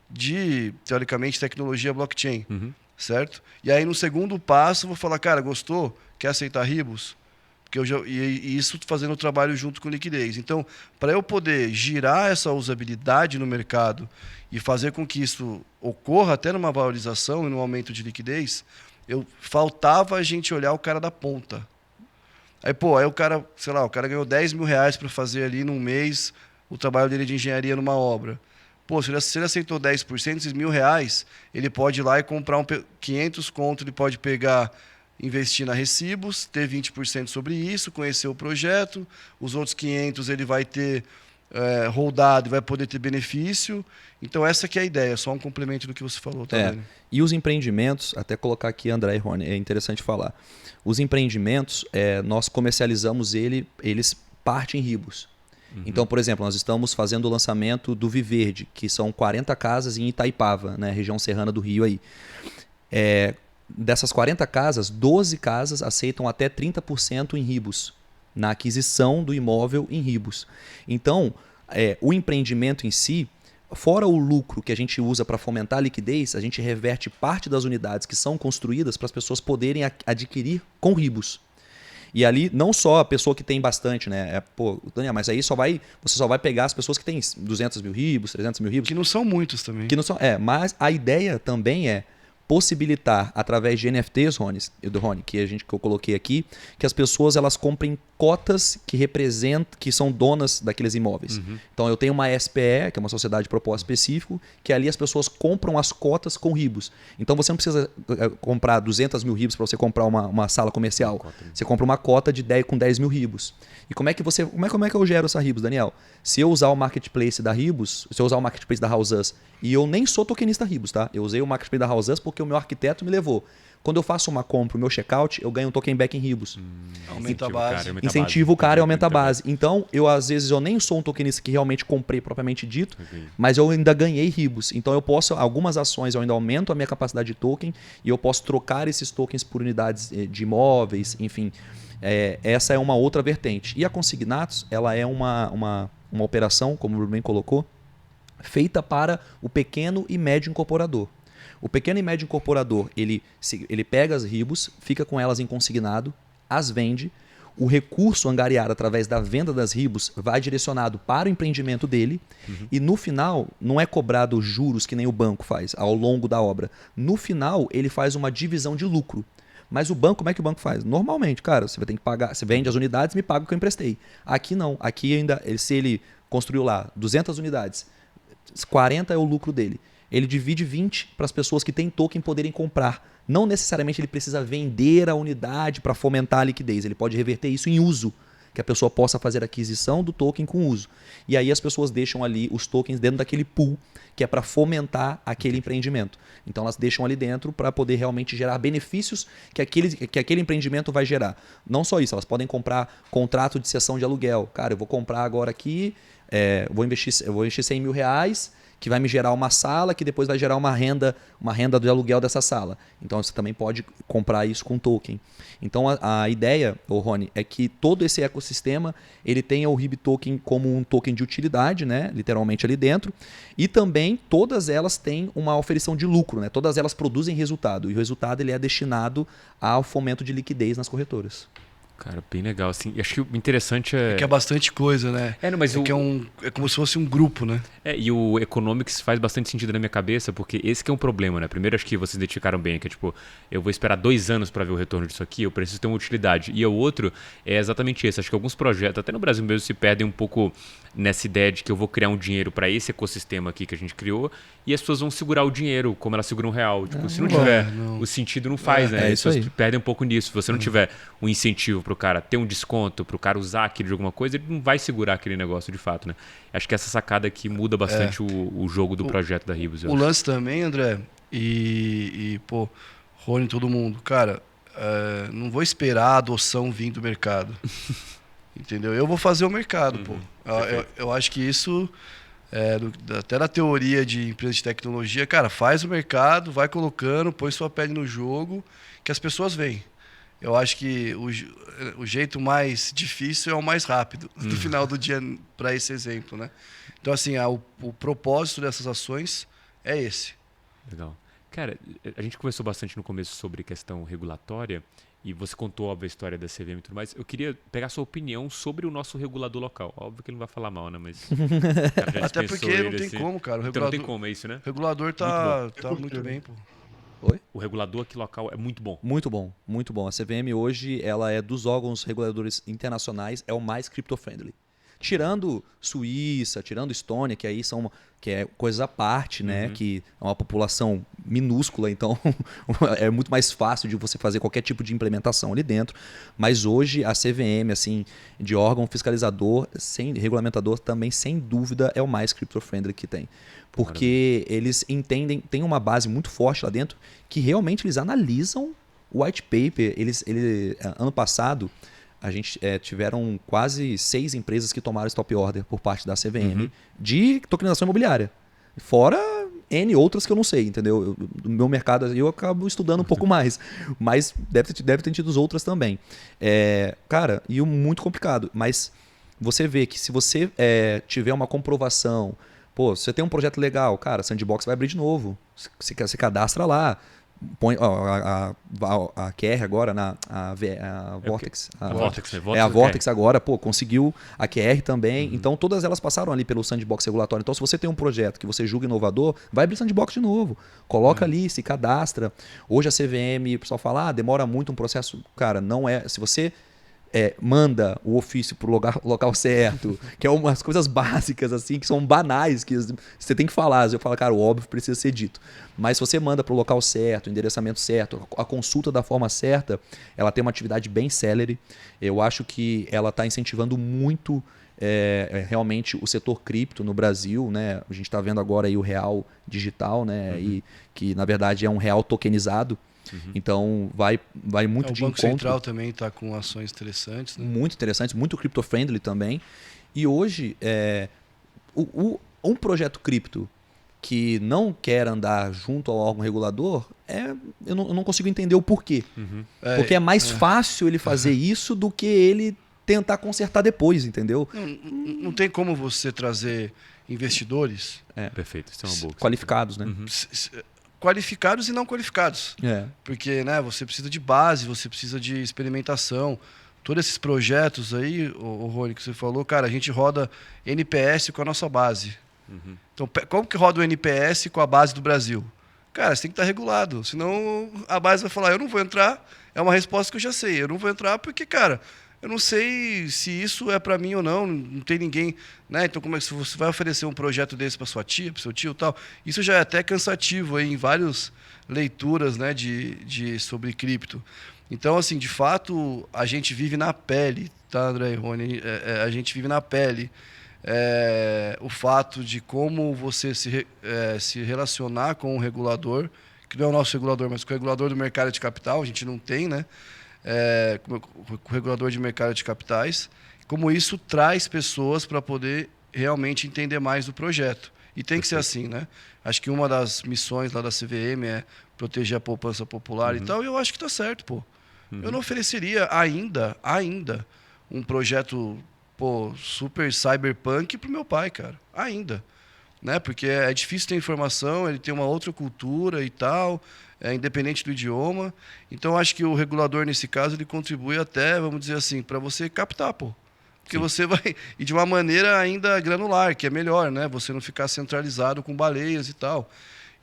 de, teoricamente, tecnologia blockchain. Certo? E aí, no segundo passo, eu vou falar, cara, gostou? Quer aceitar ribos? Porque e isso fazendo o trabalho junto com liquidez. Então, para eu poder girar essa usabilidade no mercado e fazer com que isso ocorra até numa valorização e num aumento de liquidez, faltava a gente olhar o cara da ponta. Aí o cara, sei lá, o cara ganhou R$10.000 para fazer ali num mês o trabalho dele de engenharia numa obra. Se ele aceitou 10%, esses R$1.000, ele pode ir lá e comprar 500 conto, ele pode pegar, investir na Recibos, ter 20% sobre isso, conhecer o projeto, os outros 500 ele vai ter rodado e vai poder ter benefício. Então essa que é a ideia, só um complemento do que você falou. E os empreendimentos, até colocar aqui André e Rony, é interessante falar. Os empreendimentos, nós comercializamos eles parte em ribos. Então, por exemplo, nós estamos fazendo o lançamento do Viverde, que são 40 casas em Itaipava, né, região serrana do Rio aí. Dessas 40 casas, 12 casas aceitam até 30% em ribos, na aquisição do imóvel em ribos. Então, o empreendimento em si, fora o lucro que a gente usa para fomentar a liquidez, a gente reverte parte das unidades que são construídas para as pessoas poderem adquirir com ribos. E ali, não só a pessoa que tem bastante, né? Daniel, mas aí você só vai pegar as pessoas que têm 200 mil ribos, 300 mil ribos. Que não são muitos também. Que não são, mas a ideia também é possibilitar, através de NFTs, Rony, que eu coloquei aqui, que as pessoas elas comprem cotas que são donas daqueles imóveis. Então eu tenho uma SPE, que é uma sociedade de propósito específico, que ali as pessoas compram as cotas com ribos. Então você não precisa comprar 200 mil ribos para você comprar uma sala comercial. Você compra uma cota com 10 mil ribos. E como é que eu gero essa ribos, Daniel? Se eu usar o marketplace da Ribos, se eu usar o marketplace da Houseus, e eu nem sou tokenista Ribos, tá? Eu usei o marketplace da Houseus porque o meu arquiteto me levou. Quando eu faço uma compra, o meu checkout, eu ganho um token back em Ribos. Aumenta a base. Incentivo o cara e aumenta a base. Então, às vezes, eu nem sou um tokenista que realmente comprei propriamente dito, mas eu ainda ganhei Ribos. Então, algumas ações eu ainda aumento a minha capacidade de token e eu posso trocar esses tokens por unidades de imóveis, enfim. Essa é uma outra vertente. E a Consignatos, ela é uma operação, como o bem colocou, feita para o pequeno e médio incorporador. O pequeno e médio incorporador, ele pega as ribos, fica com elas em consignado, as vende, o recurso angariado através da venda das ribos vai direcionado para o empreendimento dele e no final não é cobrado juros que nem o banco faz ao longo da obra. No final ele faz uma divisão de lucro. Mas o banco, como é que o banco faz? Normalmente, cara, você vai ter que pagar, você vende as unidades e me paga o que eu emprestei. Aqui não, aqui ainda, se ele construiu lá 200 unidades, 40 é o lucro dele. Ele divide 20 para as pessoas que têm token poderem comprar. Não necessariamente ele precisa vender a unidade para fomentar a liquidez. Ele pode reverter isso em uso, que a pessoa possa fazer a aquisição do token com uso. E aí as pessoas deixam ali os tokens dentro daquele pool, que é para fomentar aquele empreendimento. Então elas deixam ali dentro para poder realmente gerar benefícios que aquele empreendimento vai gerar. Não só isso, elas podem comprar contrato de cessão de aluguel. Cara, eu vou comprar agora aqui, eu vou investir 100 mil reais, que vai me gerar uma sala, que depois vai gerar uma renda de aluguel dessa sala. Então você também pode comprar isso com token. Então a ideia, Rony, é que todo esse ecossistema ele tenha o RIB Token como um token de utilidade, né? Literalmente ali dentro, e também todas elas têm uma oferição de lucro, né? Todas elas produzem resultado, e o resultado ele é destinado ao fomento de liquidez nas corretoras. Cara, bem legal, assim. E acho que o interessante É que é bastante coisa, né? Não, mas que é como se fosse um grupo, né? E o Economics faz bastante sentido na minha cabeça, porque esse que é um problema, né? Primeiro, acho que vocês identificaram bem, que é tipo, eu vou esperar 2 anos para ver o retorno disso aqui, eu preciso ter uma utilidade. E o outro é exatamente esse. Acho que alguns projetos, até no Brasil mesmo, se perdem um pouco nessa ideia de que eu vou criar um dinheiro para esse ecossistema aqui que a gente criou, e as pessoas vão segurar o dinheiro como elas seguram um real. Tipo, se não tiver o sentido, não faz, né? É isso aí. Perdem um pouco nisso. Se você não tiver um incentivo pro cara ter um desconto, pro cara usar aquilo de alguma coisa, ele não vai segurar aquele negócio de fato, né? Acho que essa sacada aqui muda bastante o jogo do projeto da Ribus. O lance também, André, pô, Rony, todo mundo, cara, não vou esperar a adoção vir do mercado. Entendeu? Eu vou fazer o mercado, pô. Eu acho que isso, até na teoria de empresa de tecnologia, cara, faz o mercado, vai colocando, põe sua pele no jogo, que as pessoas vêm. Eu acho que o jeito mais difícil é o mais rápido, no final do dia, para esse exemplo, né? Então, assim, o propósito dessas ações é esse. Legal. Cara, a gente conversou bastante no começo sobre questão regulatória, e você contou, óbvio, a história da CVM e tudo mais. Eu queria pegar a sua opinião sobre o nosso regulador local. Óbvio que ele não vai falar mal, né? Mas até porque não tem como, cara. O regulador, então não tem como, é isso, né? O regulador tá muito bem, pô. Oi? O regulador aqui local é muito bom. Muito bom, muito bom. A CVM hoje, ela é dos órgãos reguladores internacionais, é o mais crypto-friendly. Tirando Suíça, tirando Estônia, que aí que é coisas à parte, né? Que é uma população minúscula, então é muito mais fácil de você fazer qualquer tipo de implementação ali dentro. Mas hoje a CVM, assim, de órgão fiscalizador, regulamentador, também sem dúvida é o mais crypto-friendly que tem. Porque eles entendem, tem uma base muito forte lá dentro, que realmente eles analisam o white paper. Ano passado, a gente tiveram quase 6 empresas que tomaram stop order por parte da CVM de tokenização imobiliária. Fora N outras que eu não sei, entendeu? No meu mercado eu acabo estudando um pouco mais, mas deve ter tido outras também. Cara, e muito complicado. Mas você vê que se você tiver uma comprovação, pô, você tem um projeto legal, cara, Sandbox vai abrir de novo. Você cadastra lá. Põe a QR agora, a Vortex. A Vortex agora, pô, conseguiu a QR também. Então, todas elas passaram ali pelo sandbox regulatório. Então, se você tem um projeto que você julga inovador, vai abrir sandbox de novo. Coloca ali, se cadastra. Hoje a CVM, o pessoal fala, demora muito um processo. Cara, não é. Se você manda o ofício para o local certo, que é umas coisas básicas assim, que são banais, que você tem que falar. Eu falo, cara, o óbvio precisa ser dito. Mas se você manda para o local certo, o endereçamento certo, a consulta da forma certa, ela tem uma atividade bem célere. Eu acho que ela está incentivando muito realmente o setor cripto no Brasil, né? A gente está vendo agora aí o real digital, né? E que na verdade é um real tokenizado. Então vai muito de encontro. O Banco Central também está com ações interessantes, né? Muito interessantes, muito crypto-friendly também. E hoje, um projeto cripto que não quer andar junto ao órgão regulador, eu não consigo entender o porquê. Porque é mais fácil ele fazer isso do que ele tentar consertar depois, entendeu? Não tem como você trazer investidores Perfeito, isso é uma boa. Qualificados, né? Qualificados e não qualificados. Porque você precisa de base, você precisa de experimentação. Todos esses projetos aí, o Rony, que você falou, cara, a gente roda NPS com a nossa base. Então, como que roda o NPS com a base do Brasil? Cara, você tem que estar regulado, senão a base vai falar, eu não vou entrar, é uma resposta que eu já sei, eu não vou entrar porque, cara, eu não sei se isso é para mim ou não, não tem ninguém, né? Então, como é que você vai oferecer um projeto desse para sua tia, para seu tio e tal? Isso já é até cansativo aí, em várias leituras, né, sobre cripto. Então, assim, de fato, a gente vive na pele, tá, André e Rony? A gente vive na pele o fato de como você se relacionar com o regulador, que não é o nosso regulador, mas com o regulador do mercado de capital, a gente não tem, né? Com o regulador de mercado de capitais, como isso traz pessoas para poder realmente entender mais do projeto. E tem que ser assim, né? Acho que uma das missões lá da CVM é proteger a poupança popular e tal, e eu acho que tá certo, pô. Eu não ofereceria ainda um projeto, pô, super cyberpunk pro meu pai, cara. Ainda. Né? Porque é difícil ter informação, ele tem uma outra cultura e tal, independente do idioma. Então, acho que o regulador, nesse caso, ele contribui até, vamos dizer assim, para você captar, pô. Porque você vai... E de uma maneira ainda granular, que é melhor, né? Você não ficar centralizado com baleias e tal.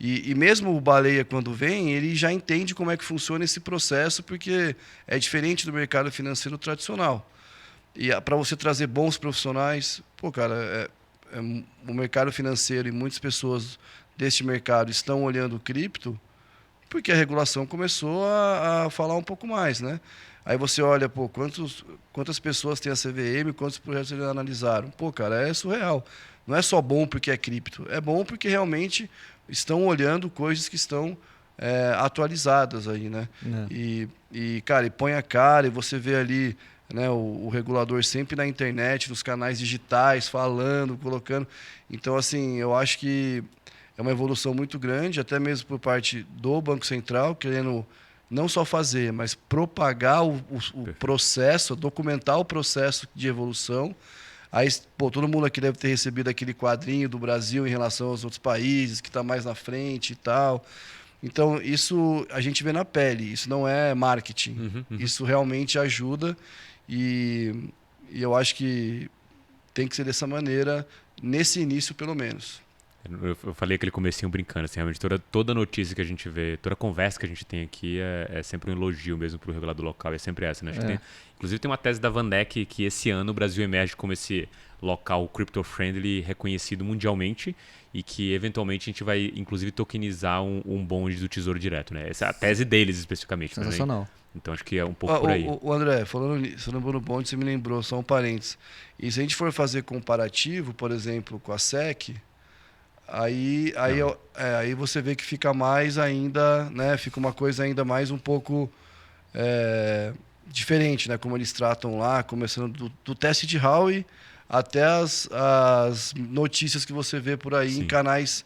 E mesmo o baleia, quando vem, ele já entende como é que funciona esse processo, porque é diferente do mercado financeiro tradicional. E para você trazer bons profissionais, pô, cara, o mercado financeiro e muitas pessoas deste mercado estão olhando cripto porque a regulação começou a falar um pouco mais, né? Aí você olha, pô, quantas pessoas tem a CVM, quantos projetos eles analisaram. Pô, cara, é surreal. Não é só bom porque é cripto, é bom porque realmente estão olhando coisas que estão atualizadas aí, né? Cara, e põe a cara e você vê ali, né, o regulador sempre na internet, nos canais digitais, falando, colocando. Então, assim, eu acho que é uma evolução muito grande, até mesmo por parte do Banco Central, querendo não só fazer, mas propagar o processo, documentar o processo de evolução. Aí, pô, todo mundo aqui deve ter recebido aquele quadrinho do Brasil em relação aos outros países, que está mais na frente e tal. Então, isso a gente vê na pele, isso não é marketing. Isso realmente ajuda e eu acho que tem que ser dessa maneira, nesse início, pelo menos. Eu falei aquele comecinho brincando, assim, realmente toda notícia que a gente vê, toda conversa que a gente tem aqui é sempre um elogio mesmo para o regulador local, é sempre essa, né? Acho que inclusive tem uma tese da VanDeck que esse ano o Brasil emerge como esse local crypto-friendly reconhecido mundialmente e que eventualmente a gente vai inclusive tokenizar um bonde do Tesouro Direto, né? Essa é a tese deles especificamente. Sensacional. Né? Então acho que é um pouco por aí. O André, falando no bonde, você me lembrou, só um parênteses. E se a gente for fazer comparativo, por exemplo, com a SEC... Aí você vê que fica mais ainda, né? Fica uma coisa ainda mais um pouco diferente, né? Como eles tratam lá, começando do teste de Howey até as notícias que você vê por aí em canais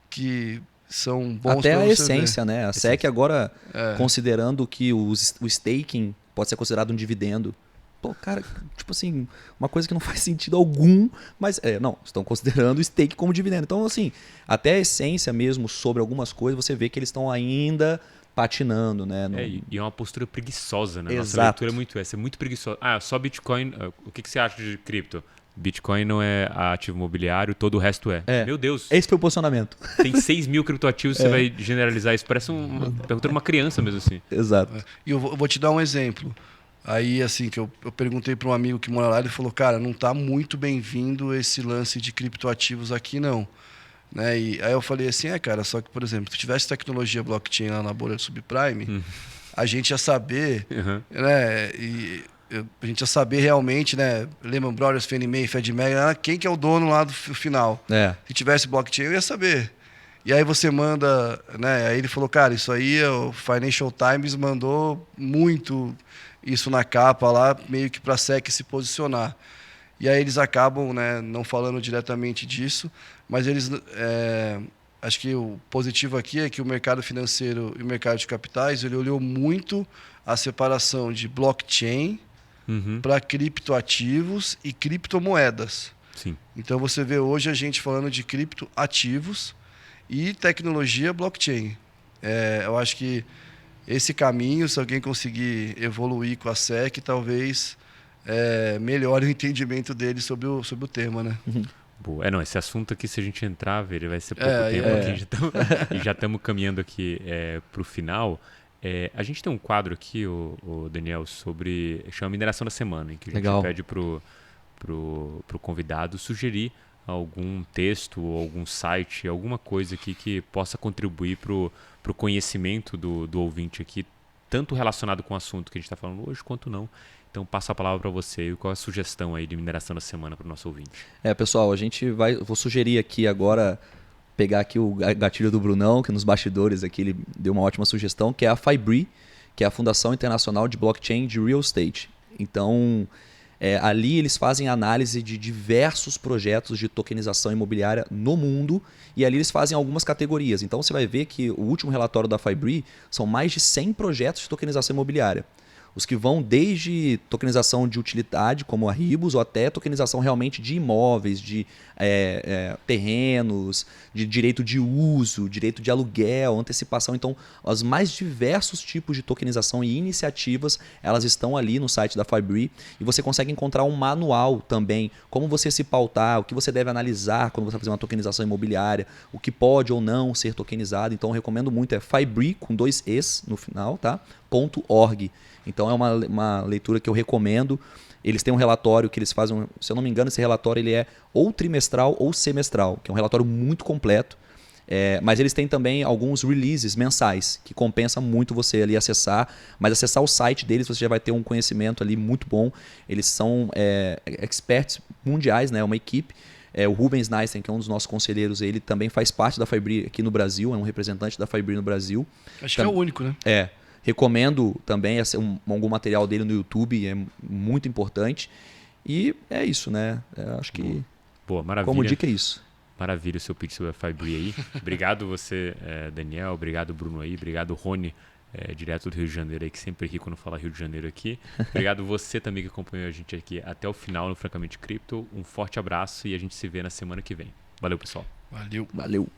que são bons. Até a essência, né? A SEC agora considerando que o staking pode ser considerado um dividendo. Pô, cara, tipo assim, uma coisa que não faz sentido algum, mas não, estão considerando o stake como dividendo. Então, assim, até a essência mesmo sobre algumas coisas, você vê que eles estão ainda patinando, né? E é uma postura preguiçosa, né? Exato. Nossa leitura é muito essa, é muito preguiçosa. Só Bitcoin, o que você acha de cripto? Bitcoin não é ativo imobiliário, todo o resto é. Meu Deus. Esse foi o posicionamento. Tem 6 mil criptoativos, você vai generalizar isso. Parece perguntando uma criança mesmo assim. Exato. E eu vou te dar um exemplo. Aí, assim, que eu perguntei para um amigo que mora lá, ele falou, cara, não está muito bem-vindo esse lance de criptoativos aqui, não. Né? E aí eu falei assim, cara, só que, por exemplo, se tivesse tecnologia blockchain lá na bolha do subprime, a gente ia saber, né? A gente ia saber realmente, né? Lehman Brothers, Fannie Mae, Fed Mae, quem que é o dono lá do final. Se tivesse blockchain, eu ia saber. E aí você manda, né? Aí ele falou, cara, isso aí o Financial Times mandou muito isso na capa lá, meio que para a SEC se posicionar. E aí eles acabam, né, não falando diretamente disso, mas eles... acho que o positivo aqui é que o mercado financeiro e o mercado de capitais, ele olhou muito a separação de blockchain para criptoativos e criptomoedas. Sim. Então você vê hoje a gente falando de criptoativos e tecnologia blockchain. Eu acho que esse caminho, se alguém conseguir evoluir com a SEC, talvez melhore o entendimento dele sobre o tema, né? Boa. Não, esse assunto aqui, se a gente entrar, ele vai ser pouco tempo aqui. E já estamos caminhando aqui para o final. A gente tem um quadro aqui, o Daniel, chama Mineração da Semana, em que a gente pede pro convidado sugerir algum texto, algum site, alguma coisa aqui que possa contribuir para o conhecimento do ouvinte aqui, tanto relacionado com o assunto que a gente está falando hoje, quanto não. Então, passo a palavra para você. E qual é a sugestão aí de mineração da semana para o nosso ouvinte? Pessoal, vou sugerir aqui agora, pegar aqui o gatilho do Brunão, que nos bastidores aqui ele deu uma ótima sugestão, que é a FIBRE, que é a Fundação Internacional de Blockchain de Real Estate. Então, Ali eles fazem análise de diversos projetos de tokenização imobiliária no mundo e ali eles fazem algumas categorias. Então você vai ver que o último relatório da Fibree são mais de 100 projetos de tokenização imobiliária. Os que vão desde tokenização de utilidade, como a Ribus, ou até tokenização realmente de imóveis, de terrenos, de direito de uso, direito de aluguel, antecipação. Então, os mais diversos tipos de tokenização e iniciativas, elas estão ali no site da Fibree e você consegue encontrar um manual também, como você se pautar, o que você deve analisar quando você vai fazer uma tokenização imobiliária, o que pode ou não ser tokenizado. Então, eu recomendo muito, é Fibree, com 2 Es no final, tá? .org. Então é uma leitura que eu recomendo. Eles têm um relatório que eles fazem, se eu não me engano, esse relatório ele é ou trimestral ou semestral, que é um relatório muito completo. Mas eles têm também alguns releases mensais, que compensa muito você ali acessar. Mas acessar o site deles, você já vai ter um conhecimento ali muito bom. Eles são experts mundiais, né? Uma equipe. O Rubens Neisten, que é um dos nossos conselheiros, ele também faz parte da Fibree aqui no Brasil, é um representante da Fibree no Brasil. Acho que é o único, né? Recomendo também algum material dele no YouTube, é muito importante. E é isso, né? Acho que Boa, maravilha. Como dica é isso. Maravilha o seu pitch sobre a Fibree aí. Obrigado você, Daniel. Obrigado, Bruno aí. Obrigado, Rony, direto do Rio de Janeiro aí, que sempre ri quando fala Rio de Janeiro aqui. Obrigado você também que acompanhou a gente aqui até o final no Francamente Cripto. Um forte abraço e a gente se vê na semana que vem. Valeu, pessoal. Valeu. Valeu.